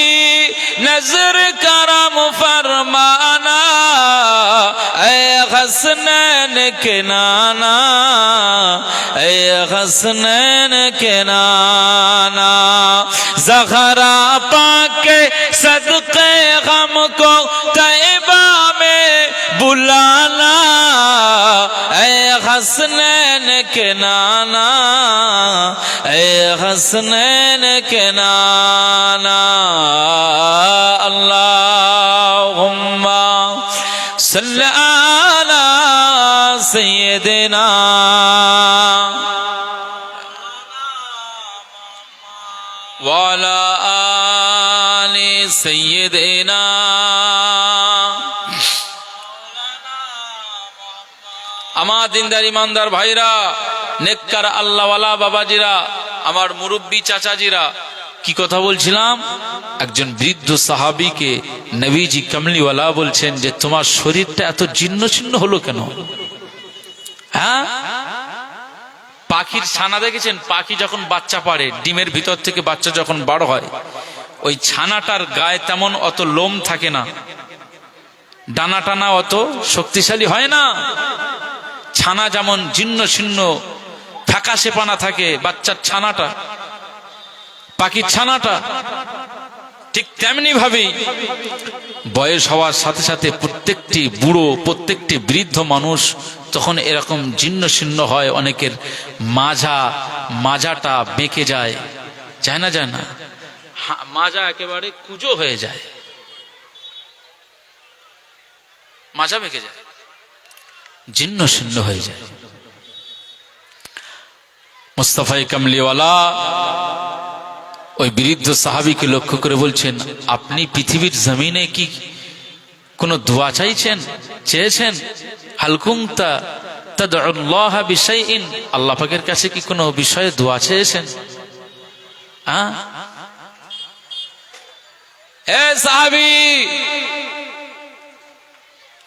Speaker 1: नजर करम फरमाना, ऐ हसनैन के नाना, ऐ हसनैन के नाना। ज़हरा पाके सदके हमको तैबा में बुलाना, ऐ हसनैन के नाना, ऐ हसनैन के नाना। अल्लाहुम्मा सल्ली अला सय्यिदिना वाला आले सय्यिदिना। আমার দিনদার ইমানদার ভাইরা, নেককার আল্লাহওয়ালা বাবাজিরা, আমার মুরব্বী চাচাজিরা, কি কথা বলছিলাম? একজন বৃদ্ধ সাহাবীকে নবীজি কমলিওয়ালা বলছেন যে তোমার শরীরটা এত জীর্ণ শীর্ণ হলো কেন? হ্যাঁ, পাখির ছানা দেখেছেন? পাখি যখন বাচ্চা পাড়ে, ডিমের ভিতর থেকে বাচ্চা যখন বড় হয়, ওই ছানাটার গায়ে তেমন অত লোম থাকে না, ডানা টানা অত শক্তিশালী হয় না। ছানা যেমন জীর্ণ শীর্ণ ফ্যাকাশে পানা থাকে বাচ্চার ছানাটা, পাখির ছানাটা ঠিক তেমনি ভাবে বয়স হওয়ার সাথে সাথে প্রত্যেকটি বুড়ো, প্রত্যেকটি বৃদ্ধ মানুষ তখন এরকম জীর্ণ শীর্ণ হয়। অনেকের মাজাটা বেঁকে যায়, যায় না, মাজা একেবারে কুঁজো হয়ে যায়, মাজা বেঁকে যায়, জীর্ণ শীর্ণ হয়ে যায়। মুস্তাফা কামলিওয়ালা ওই বৃদ্ধ সাহাবীকে লক্ষ্য করে বলছেন, আপনি পৃথিবীর জমিনে কি কোন দোয়া চেয়েছেন? হালকুমতা তাদউল্লাহ বিশাইইন, আল্লাহ পাকের কাছে কি কোনো বিষয়ে দোয়া চেয়েছেন? এ সাহাবী,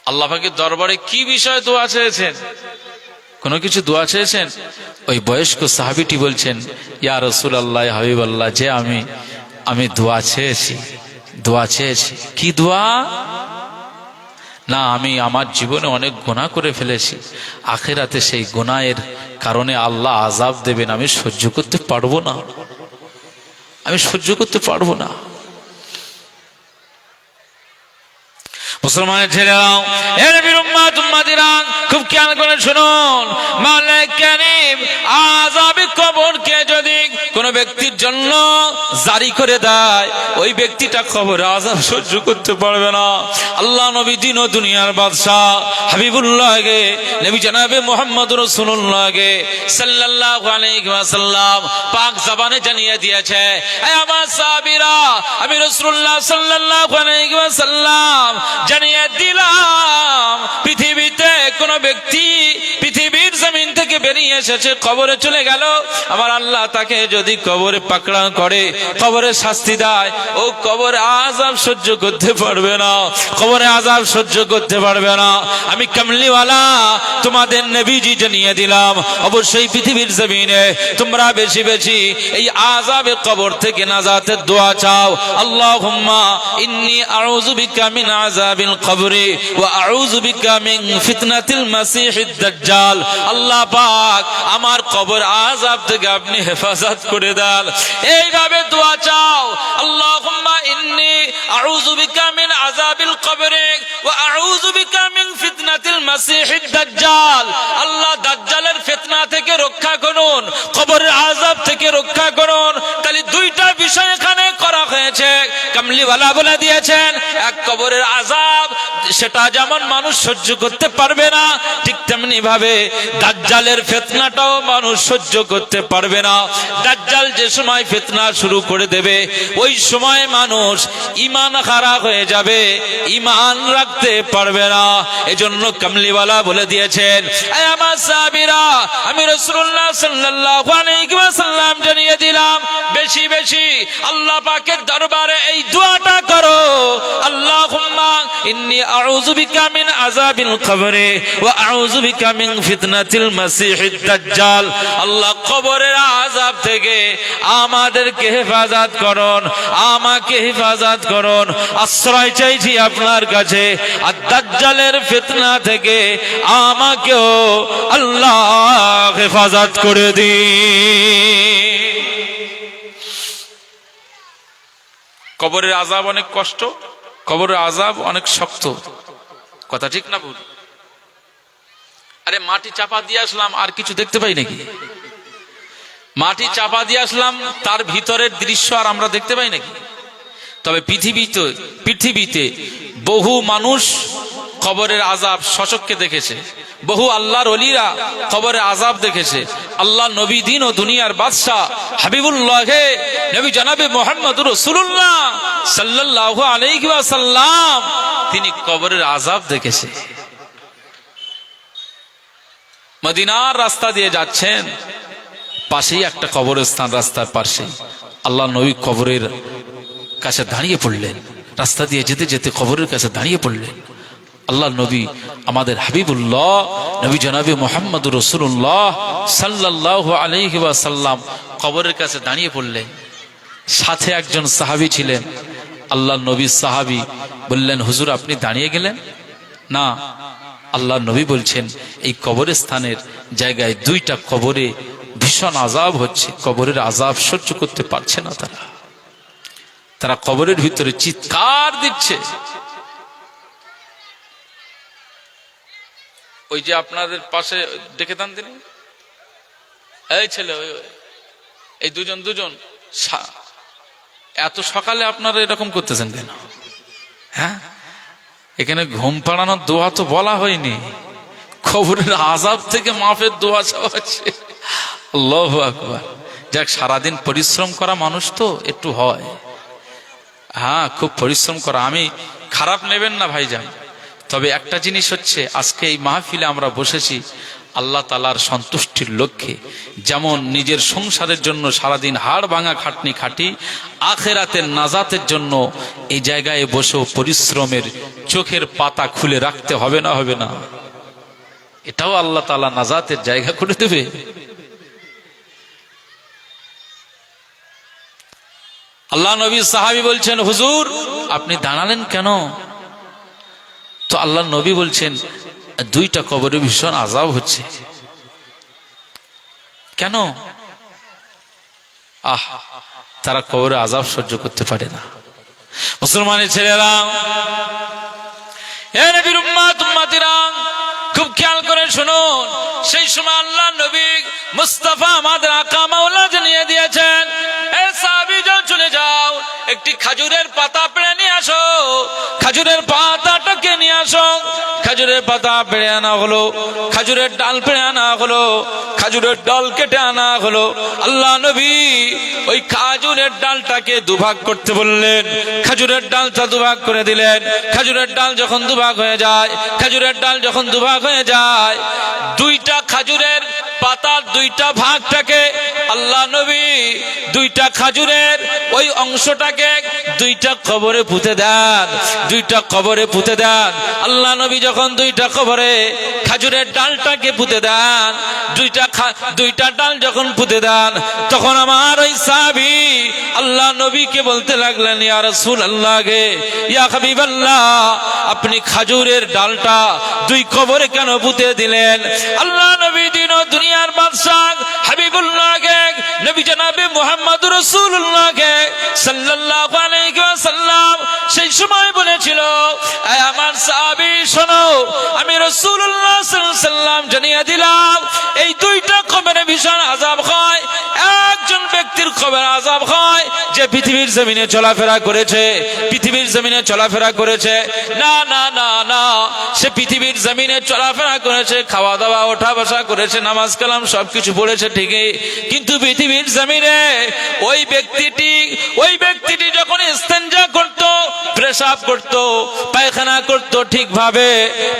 Speaker 1: আল্লাহ পাকের দরবারে কি বিষয়ে দোয়া চেয়েছেন? কোনো কিছু দোয়া চেয়েছেন? ওই বয়স্ক সাহাবীটি বলছেন, ইয়া রাসূলুল্লাহ, হাবিবাল্লাহ, যে আমি দোয়া চেয়েছি। কি দোয়া? না, আমি আমার জীবনে অনেক গুনাহ করে ফেলেছি, আখিরাতে সেই গুনাহের কারণে আল্লাহ আযাব দেবেন, আমি সহ্য করতে পারবো না। মুসলমানের ছেলেরাও, এ নবীর উম্মত উম্মতিরা, খুব খেয়াল করে শুনুন, মালিক কারীম আযাবে কবরকে যদি কোন ব্যক্তির জন্য জারি করে দেয়, ওই ব্যক্তিটা কবরে আযাব সহ্য করতে পারবে না। আল্লাহ নবী দিন ও দুনিয়ার বাদশা হাবিবুল্লাহকে, নবী জনাবে মুহাম্মদ রাসূলুল্লাহকে সাল্লাল্লাহু আলাইহি ওয়াসাল্লাম পাক জবানে জানিয়ে দিয়েছে, হে আমার সাহাবীরা, আমি রাসূলুল্লাহ সাল্লাল্লাহু আলাইহি ওয়াসাল্লাম জানিয়ে দিলাম, পৃথিবীতে কোন ব্যক্তি পৃথিবীর জমিন থেকে বেরিয়ে এসেছে, কবরে চলে গেল, আমার আল্লাহ তাকে যদি কবরে পাকড়াও করে, কবরে শাস্তি দেয়, ও কবরে আযাব সহ্য করতে পারবে না। আমি কামলিওয়ালা তোমাদের নবীজি জানিয়ে দিলাম, অবশ্যই পৃথিবীর জমিনে তোমরা বেশি বেশি এই আযাবে কবর থেকে নাজাতের দোয়া চাও। আল্লাহুম্মা ইন্নী আউযু বিকা মিন আযাবিল কবরি ওয়া আউযু বিকা মিন ফিতনাতিল মাসিহিদ দাজ্জাল। আল্লাহ পাক, আমার কবর আযাব থেকে আপনি হেফাজত করে দেন। এইভাবে দোয়া চাও, আল্লাহুম্মা ইন্নী আউযু বিকা মিন আযাবিল কবরি ওয়া আউযু বিকা মিন ফিতনাতিল মাসিহিদ দাজ্জাল। আল্লাহ দাজ্জালের ফিতনা থেকে রক্ষা করুন, কবরের আযাব থেকে রক্ষা করুন। তাহলে দুইটা বিষয় এখানে করা হয়েছে। কামলিওয়ালা বলে দিয়েছেন, এক কবরের আযাব, সেটা যেমন মানুষ সহ্য করতে পারবে না, ঠিক তেমনি ভাবে দাজ্জালের ফিতনাটাও মানুষ সহ্য করতে পারবে না। দাজ্জাল যে সময় ফিতনা শুরু করে দেবে, ওই সময় মানুষ ঈমান খারাপ হয়ে যাবে, ঈমান রাখতে পারবে না। এজন্য কামলিওয়ালা বলে দিয়েছেন, হে আমার সাহাবীরা, আমি রাসূলুল্লাহ সাল্লাল্লাহু আলাইহি ওয়াসাল্লাম জানিয়ে দিলাম, বেশি বেশি আল্লাহ পাকের দরবারে এই দোয়াটা করো, আল্লাহুম্মা ইন্নী আউযু বিকা মিন আযাবিল কবরি ওয়া আউযু বিকা মিন ফিতনাতিল মাসিহিদ দাজ্জাল। আল্লাহ, কবরের আযাব থেকে আমাদেরকে হেফাজত করুন, আমাকে হেফাজত করুন। আশ্রয় চাইছি আপনার কাছে, আর দাজ্জালের ফিতনা থেকে আমাকেও আল্লাহ হেফাজত করে দিন। কবরের আযাব অনেক কষ্ট, কবরের আযাব অনেক শক্ত, কথা ঠিক না ভুল? আরে মাটি চাপা দিয়ে আসলাম, আর কিছু দেখতে পাই নাকি? মাটি চাপা দিয়ে আসলাম, তার ভিতরের দৃশ্য আর আমরা দেখতে পাই নাকি? তবে পৃথিবীতে বহু মানুষ কবরের আযাব সচক্ষে দেখেছে, বহু আল্লাহর ওলিরা কবরের আযাব দেখেছে। আল্লাহ নবী দিন ও দুনিয়ার বাদশা হাবিবুল্লাহ নবী জনাবে মুহাম্মদুর রাসূলুল্লাহ সাল্লাল্লাহু আলাইহি ওয়াসাল্লাম, তিনি কবরের আযাব দেখেছে। মদিনার রাস্তা দিয়ে যাচ্ছেন, পাশেই একটা কবরস্থান, রাস্তার পাশে আল্লাহ নবী কবরের কাছে দাঁড়িয়ে পড়লেন, রাস্তা দিয়ে যেতে যেতে কবরের কাছে দাঁড়িয়ে পড়লেন। আল্লাহ নবী আমাদের হাবিবুল্লাহ নবী জনাবে মুহাম্মদুর রাসূলুল্লাহ সাল্লাল্লাহু আলাইহি ওয়াসাল্লাম কবরের কাছে দাঁড়িয়ে পড়লেন। সাথে একজন সাহাবী ছিলেন, আল্লাহ নবীর সাহাবী। বললেন, হুজুর আপনি দাঁড়িয়ে গেলেন? না, আল্লাহ নবী বলছেন, এই কবরস্থানের জায়গায় দুইটা কবরে ভীষণ আযাব হচ্ছে, কবরের আযাব সহ্য করতে পারছে না তারা। তারা কবরের ভিতরে চিৎকার দিচ্ছে। ওই যে আপনাদের পাশে ডেকে দেন তিনি, এই ছেলে, এই দুজন এত সকালে আপনারা এরকম করতেছেন কেন? হ্যাঁ, এখানে ঘুম পাড়ানোর দোয়া তো বলা হয়নি, কবরের আযাব থেকে মাফের দোয়া চাওয়াচ্ছে। আল্লাহু আকবার। যাক, সারাদিন পরিশ্রম করা মানুষ তো একটু হয়, হ্যাঁ খুব পরিশ্রম করা। আমি খারাপ নেবেন না ভাইজান, তবে একটা জিনিস হচ্ছে, আজকে এই মাহফিলে আমরা বসেছি আল্লাহ তাআলার সন্তুষ্টির লক্ষ্যে। যেমন নিজের সংসারের জন্য সারাদিন হাড় ভাঙা খাটনি খাটি, আখেরাতের নাজাতের জন্য এই জায়গায় বসেও পরিশ্রমের চোখের পাতা খুলে রাখতে হবে না? হবে না? এটাও আল্লাহ তাআলা নাজাতের জায়গা করে দেবে। আল্লাহ নবী সাহাবী বলছেন, হুজুর আপনি দাঁড়ালেন কেন? তো আল্লাহ নবী বলছেন, দুইটা কবরে ভীষণ আযাব হচ্ছে। কেন? তারা কবরে আযাব সহ্য করতে পারে না। মুসলমানের ছেলেরা, এ নবীর উম্মত উম্মতিরা, খুব খেয়াল করে শুনুন। সেই সময় আল্লাহ নবী মুস্তাফা আমাদের আকা মাওলা জানিয়ে দিয়েছেন, এ সাহাবী যাও, চলে যাও, একটি খাজুরের পাতা পেড়ে নিয়ে আসো। খাজুরের পাতাটাকে নিয়ে আসো। খাজুরের পাতা পেড়ে আনা হলো, খাজুরের ডাল পেড়ে আনা হলো, খাজুরের ডাল কেটে আনা হলো। আল্লাহ নবী ওই খাজুরের ডালটাকে দুভাগ করতে বললেন। খাজুরের ডালটা দুভাগ করে দিলেন। খাজুরের ডাল যখন দুভাগ হয়ে যায়, খাজুরের ডাল যখন দুভাগ হয়ে যায়, দুইটা খাজুরের পাতার দুইটা ভাগটাকে আল্লাহ নবী দুইটা খাজুরের ওই অংশটাকে দুইটা কবরে পুঁতে দেন। দুইটা কবরে পুঁতে দেন। আল্লাহ নবী যখন দুইটা কবরে খাজুরের ডালটাকে পুঁতে দেন, দুইটা ডাল যখন পুঁতে দেন, তখন আমার ওই সাহাবী আল্লাহ নবীকে বলতে লাগলেন, ইয়া রাসূলুল্লাহ গে, ইয়া হাবিবাল্লাহ, আপনি খাজুরের ডালটা দুই কবরে কেন পুঁতে দিলেন? আল্লাহ নবী দিন ও দুনিয়ার বাদশাহ হাবিবুল্লাহকে, নবী জনাবে মুহাম্মদুর রাসূলুল্লাহকে সাল্লাল্লাহু আলাইহি ওয়াসাল্লাম সেই সময় বলেছিল, এই আমার সাহাবী শোনো, আমি রাসূলুল্লাহ সাল্লাল্লাহু আলাইহি ওয়াসাল্লাম জানিয়ে দিলাম, এই দুইটা কবরে ভীষণ আযাব হয়। একজন ব্যক্তির কবরে আযাব হয় যে পৃথিবীর জমিনে চলাফেরা করেছে, পৃথিবীর জমিনে চলাফেরা করেছে। না না না না, সে পৃথিবীর জমিনে চলাফেরা করেছে, খাওয়া দাওয়া ওঠা বসা করেছে, নামাজ কালাম সবকিছু পড়েছে ঠিকই, কিন্তু পৃথিবীর জমিনে ওই ব্যক্তিটি যখন ইস্তেঞ্জা করত, পেশাব করত, পায়খানা করত, ঠিকভাবে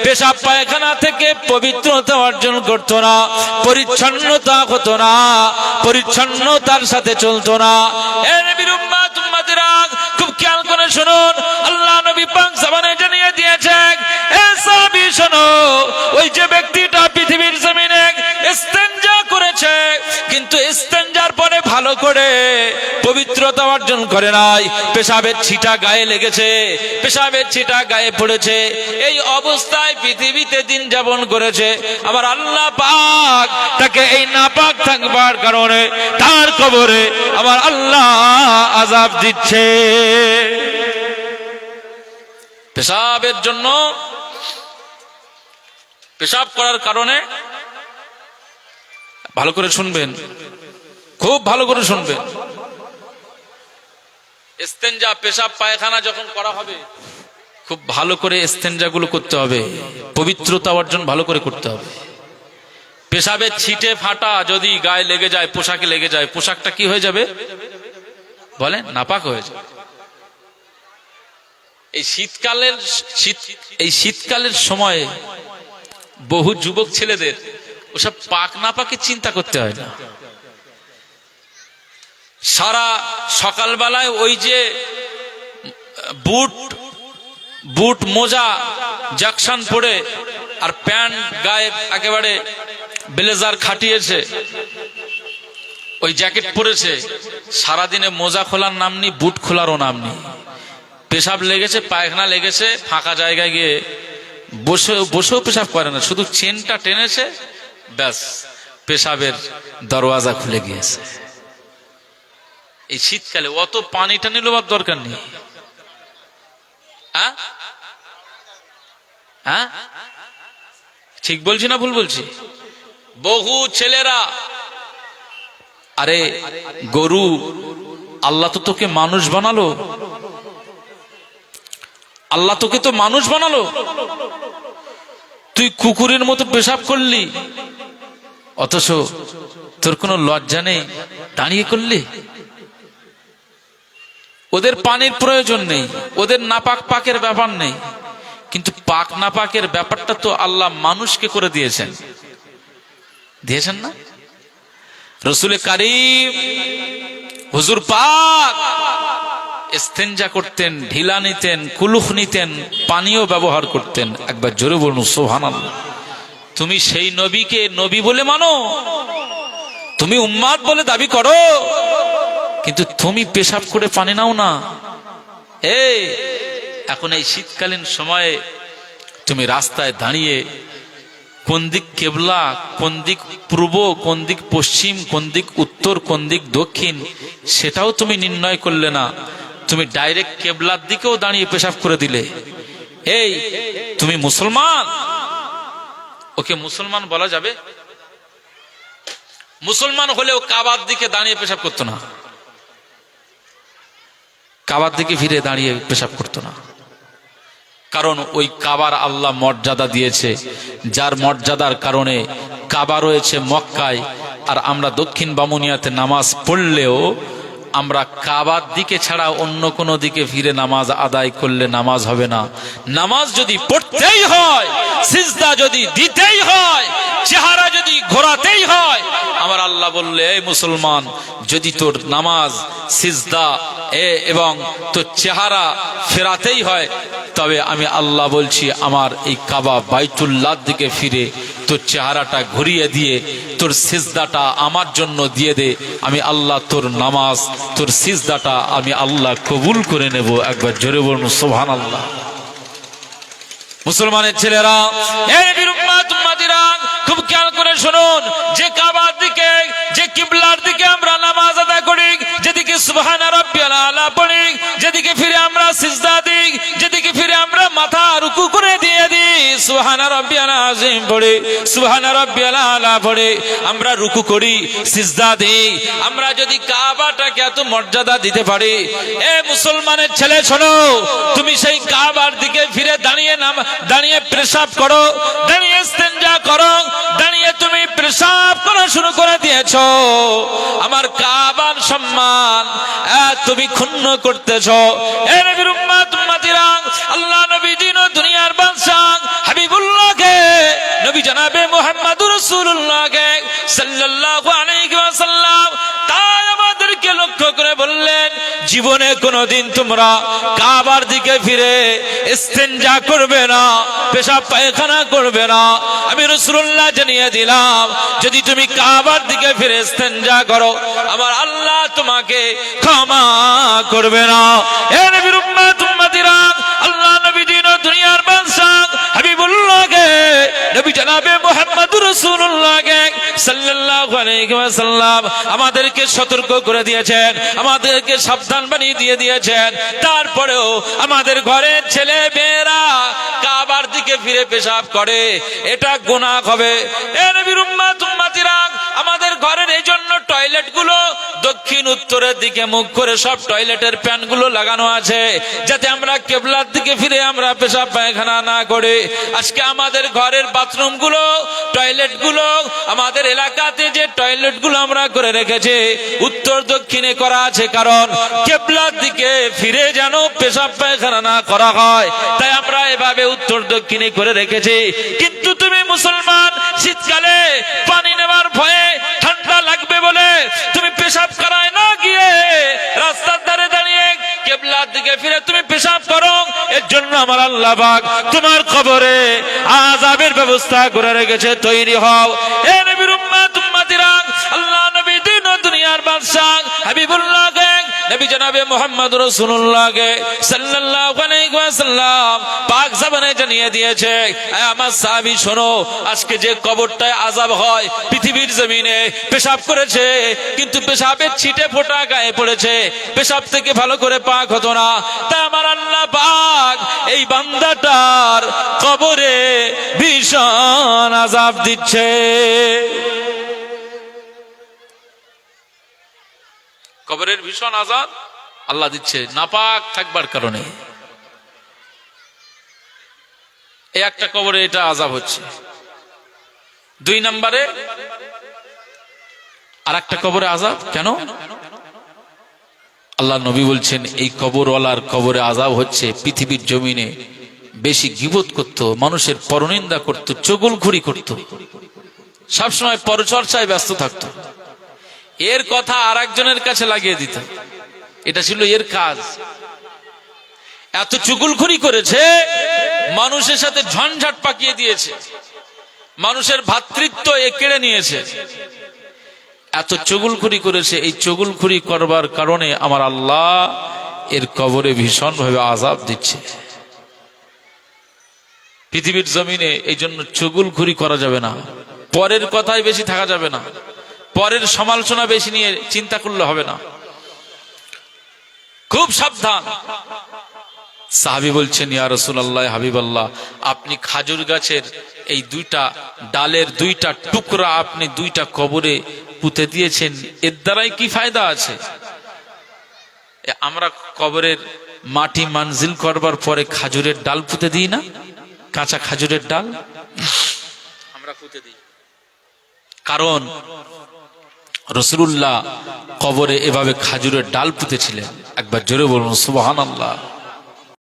Speaker 1: পেশাব পায়খানা থেকে পবিত্রতা অর্জন করত না, পরিচ্ছন্নতা হতো না, পরিচ্ছন্নতার সাথে চলতো না। এ নবীর উম্মত উম্মতিরা, খুব খেয়াল করে শুনুন, আল্লাহ নবী পাক জবানে জানিয়ে দিয়েছেন, এ সাহাবী শোনো, ওই যে ব্যক্তিটা পৃথিবীর জমিনে ইস্তেঞ্জা করেছে, কিন্তু ইস্তেঞ্জার পরে ভালো করে পবিত্রতা অর্জন করে নাই, পেশাবের ছিটা গায়ে লেগেছে, পেশাবের ছিটা গায়ে পড়েছে, এই অবস্থায় পৃথিবীতে দিন যাপন করেছে। আবার আল্লাহ পাক তাকে এই নাপাক থাকবার কারণে তার কবরে আবার আল্লাহ আযাব দিচ্ছে। পেশাবের জন্য, পেশাব করার কারণে, ভালো করে শুনবেন, খুব ভালো করে শুনবেন, ইস্তেঞ্জা পেশাব পায়খানা যখন করা হবে, খুব ভালো করে ইস্তেঞ্জা গুলো করতে হবে, পবিত্রতা অর্জন ভালো করে করতে হবে। পেশাবের ছিটে ফাটা যদি গায়ে লেগে যায়, পোশাকে লেগে যায়, পোশাকটা কি হয়ে যাবে বলেন? নাপাক হয়ে যাবে। এই শীতকালের সময়ে বহু যুবক ছেলেদের ওসব পাক না পাকে চিন্তা করতে হয় না। সারা সকালবেলায় ওই যে বুট মোজা জ্যাকশন পরে আর প্যান্ট গায়ে একেবারে ব্লেজার খাটিয়েছে, ওই জ্যাকেট পরেছে, সারাদিনে মোজা খোলার নাম নেই, বুট খোলারও নাম নেই। পেশাব লেগেছে, পায়খানা লেগেছে, ফাঁকা জায়গায় গিয়ে বসেও পেশাব করে না, শুধু চেনটা টেনেছে, ব্যাস পেশাবের দরওয়াজা খুলে গিয়েছে। এই শীতকালে অত পানি টানি লোবার দরকার নেই। হ্যাঁ, ঠিক বলছি না ভুল বলছি? বহু ছেলেরা, আরে গরু, আল্লাহ তো তোকে মানুষ বানালো, আল্লাহ তোকে তো মানুষ বানালো, তুই কুকুরের মতো পেশাব করলি, অথচ তোর কোনো লজ্জা নেই, দাঁড়িয়ে করলি। ওদের পানির প্রয়োজন নেই, ওদের নাপাক পাকের ব্যাপার নেই, কিন্তু পাক নাপাকের ব্যাপারটা তো আল্লাহ মানুষকে করে দিয়েছেন, দিয়েছেন না? রসুল কারীম হুজুর পাক ইস্তেঞ্জা করতেন, ঢিলা নিতেন, কুলুখ নিতেন, পানীয় ব্যবহার করতেন। একবার জোরে বলুন সুবহানাল্লাহ। তুমি সেই নবীকে নবী বলে মানো, তুমি উম্মাত বলে দাবি করো, কিন্তু তুমি পেশাব করে পানি নাও না। এখন এই শীতকালীন সময়ে তুমি রাস্তায় দাঁড়িয়ে কোন দিক কেবলা, কোন দিক পূর্ব, কোন দিক পশ্চিম, কোন দিক উত্তর, কোন দিক দক্ষিণ, সেটাও তুমি নির্ণয় করলে না, তুমি ডাইরেক্ট কেবলার দিকেও দাঁড়িয়ে পেশাব করে দিলে। তুমি মুসলমান, ওকে মুসলমান বলা যাবে? মুসলমান হলেও কাবার দিকে দাঁড়িয়ে পেশাব করতো না, কাবার দিকে ফিরে দাঁড়িয়ে পেশাব করতো না। কারণ ওই কাবার আল্লাহ মর্যাদা দিয়েছে, যার মর্যাদার কারণে কাবা রয়েছে মক্কায়, আর আমরা দক্ষিণ বামুনিয়াতে নামাজ পড়লেও আমরা কাবার দিকে ছাড়া অন্য কোনো দিকে ফিরে নামাজ আদায় করলে নামাজ হবে না। নামাজ যদি পড়তেই হয়, সিজদা যদি দিতেই হয়, চেহারা যদি ঘোরাতেই হয়, আমার আল্লাহ বললে এই মুসলমান, যদি তোর নামাজ, সিজদা এবং তোর চেহারা ফেরাতেই হয়, তবে আমি আল্লাহ বলছি আমার এই কাবা বাইতুল্লাহর দিকে ফিরে তোর চেহারাটা ঘুরিয়ে দিয়ে তোর সিজদাটা আমার জন্য দিয়ে দে, আমি আল্লাহ তোর নামাজ, তোর সিজদাটা আমি আল্লাহ কবুল করে নেব। একবার জোরে বলুন সুবহানাল্লাহ। মুসলমানের ছেলেরা, খুব খেয়াল করে শুনুন, যে কাবার দিকে, যে কিবলার দিকে আমরা নামাজ আদায় করি, যেদিকে সুবহান রাব্বিয়াল আলা পড়ি, যেদিকে ফিরে আমরা সিজদা দিই, যেদিকে ফিরে আমরা মাথা রুকু করে দিয়ে দিই, সুবহান রাব্বিয়াল আযীম পড়ি, সুবহান রাব্বিয়াল আলা পড়ি, আমরা রুকু করি, সিজদা দিই, আমরা যদি কাবাটাকে এত মর্যাদা দিতে পারি, মুসলমানের ছেলে শোনো, তুমি সেই কাবার দিকে ফিরে দাঁড়িয়ে পেশাব করো, দাঁড়িয়ে ইস্তেঞ্জা করো, দাঁড়িয়ে তুমি পেশাব করা শুরু করে দিয়েছো, আমার কাবার সম্মান তুমি ক্ষুণ্ণ করতেছো। নবীর উম্মত উম্মতিরা, আল্লাহ নবী দিন ও দুনিয়ার বাদশা হাবিবুল্লাহকে, নবী জনাবে মুহাম্মদুর রাসূলুল্লাহকে সাল্লাল্লাহু আলাইহি ওয়াসাল্লাম তাই আমাদেরকে লক্ষ্য করে বললেন, জীবনে কোনোদিন তোমরা কাবার দিকে ফিরে ইস্তেঞ্জা করবে না, পেশাব পায়খানা করবে না। আমি রাসূলুল্লাহ জানিয়ে দিলাম, যদি তুমি কাবার দিকে ফিরে ইস্তেঞ্জা করো, আমার আল্লাহ তোমাকে ক্ষমা করবে না। এ নবীর উম্মত উম্মতিরা, আল্লাহ নবী দিন ও দুনিয়ার বাদশা হাবিবুল্লাহকে, নবী জনাবে মুহাম্মদুর রাসূলুল্লাহকে সাল্লাল্লাহু আলাইহি ওয়াসাল্লাম আমাদেরকে সতর্ক করে দিয়েছেন, আমাদেরকে সাবধান বানিয়ে দিয়েছেন। তারপরেও আমাদের ঘরের ছেলে মেয়েরা কাবার দিকে ফিরে পেশাব করে, এটা গুনাহ হবে। এ নবীর উম্মত উম্মতিরা, আমাদের ঘরের এই জন্য টয়লেট গুলো দক্ষিণ উত্তরের দিকে মুখ করে সব টয়লেটের প্যান গুলো লাগানো আছে, যাতে আমরা কেবলার দিকে ফিরে আমরা পেশাব পায়খানা না করে। আজকে আমাদের ঘরের বাথরুম গুলো, টয়লেট গুলো, আমাদের এলাকাতে যে টয়লেট গুলো আমরা করে রেখেছি উত্তর দক্ষিণে করা আছে, কারণ কেবলার দিকে ফিরে যেন পেশাব পায়খানা না করা হয়, তাই আমরা এভাবে উত্তর দক্ষিণে করে রেখেছি। কিন্তু তুমি মুসলমান, শীতকালে পানি নেওয়ার ভয়ে, ঠান্ডা লাগবে বলে তুমি পেশাব করায় না গিয়ে রাস্তার ধারে দাঁড়িয়ে কেবলার দিকে ফিরে তুমি পেশাব করো, এর জন্য আমার আল্লাহ পাক তোমার কবরে আযাবের ব্যবস্থা করে রেখেছে, তৈরি হও। এ নবীর উম্মত উম্মতিরা, আল্লাহ নবী দিন ও দুনিয়ার বাদশা হাবিবুল্লাহকে, নবী জনাবে জনাবে মুহাম্মদ রাসূলুল্লাহকে সাল্লাল্লাহু আলাইহি ওয়াসাল্লাম পাক জবানে জানিয়ে দিয়েছে, আমার সাহাবী শোনো, আজকে যে কবরটায় আযাব হয়, পৃথিবীর জমিনে পেশাব করেছে কিন্তু পেশাবের ছিটে ফোঁটা গায়ে পড়েছে, পেশাব থেকে ভালো করে পাক হতো না, তাই আমার আল্লাহ পাক এই বান্দাটার কবরে ভীষণ আযাব দিচ্ছে। কবরের ভীষণ আযাব আল্লাহ দিচ্ছে নাপাক থাকবার কারণে। এই একটা কবরে এটা আযাব হচ্ছে। 2 নম্বরে আর একটা কবরে আযাব কেন? আল্লাহ নবী বলছেন এই কবরওয়ালার কবরে আযাব হচ্ছে পৃথিবীর জমিনে বেশি গীবত করত, মানুষের পরনিন্দা করত, চুগলখড়ি করত, সবসময় পরচর্চায় ব্যস্ত থাকত, এর কথা আরেকজনের কাছে লাগিয়ে দিত, এটা ছিল এর কাজ। এত চুগলখড়ি করেছে, মানুষের সাথে ঝঞ্ঝাট পাকিয়ে দিয়েছে, মানুষের ভ্রাতৃত্ব কেড়ে নিয়েছে, এত চুগলখড়ি করেছে। এই চুগলখড়ি করবার কারণে আমার আল্লাহ এর কবরে ভীষণ ভাবে আযাব দিচ্ছে। পৃথিবীর জমিনে এই জন্য চুগলখড়ি করা যাবে না, পরের কথায় বেশি থাকা যাবে না, পরের সমালোচনা বেশি নিয়ে চিন্তা করলে হবে না, খুব সাবধান। সাহাবী বলছেন, ইয়া রাসূলুল্লাহ, হাবিবাল্লাহ, আপনি খাজুর গাছের এই 2টা ডালের 2টা টুকরা আপনি 2টা কবরে পুঁতে দিয়েছেন, এর দ্বারাই কি ফায়দা আছে? আমরা কবরের মাটি মানজিল করবার পরে খাজুরের ডাল পুঁতে দিই না? কাঁচা খাজুরের ডাল আমরা পুঁতে দিই, কারণ রাসূলুল্লাহ কবরে এভাবে খাজুরের ডাল পুঁতেছিলেন। একবার জোরে বলুন সুবহানাল্লাহ।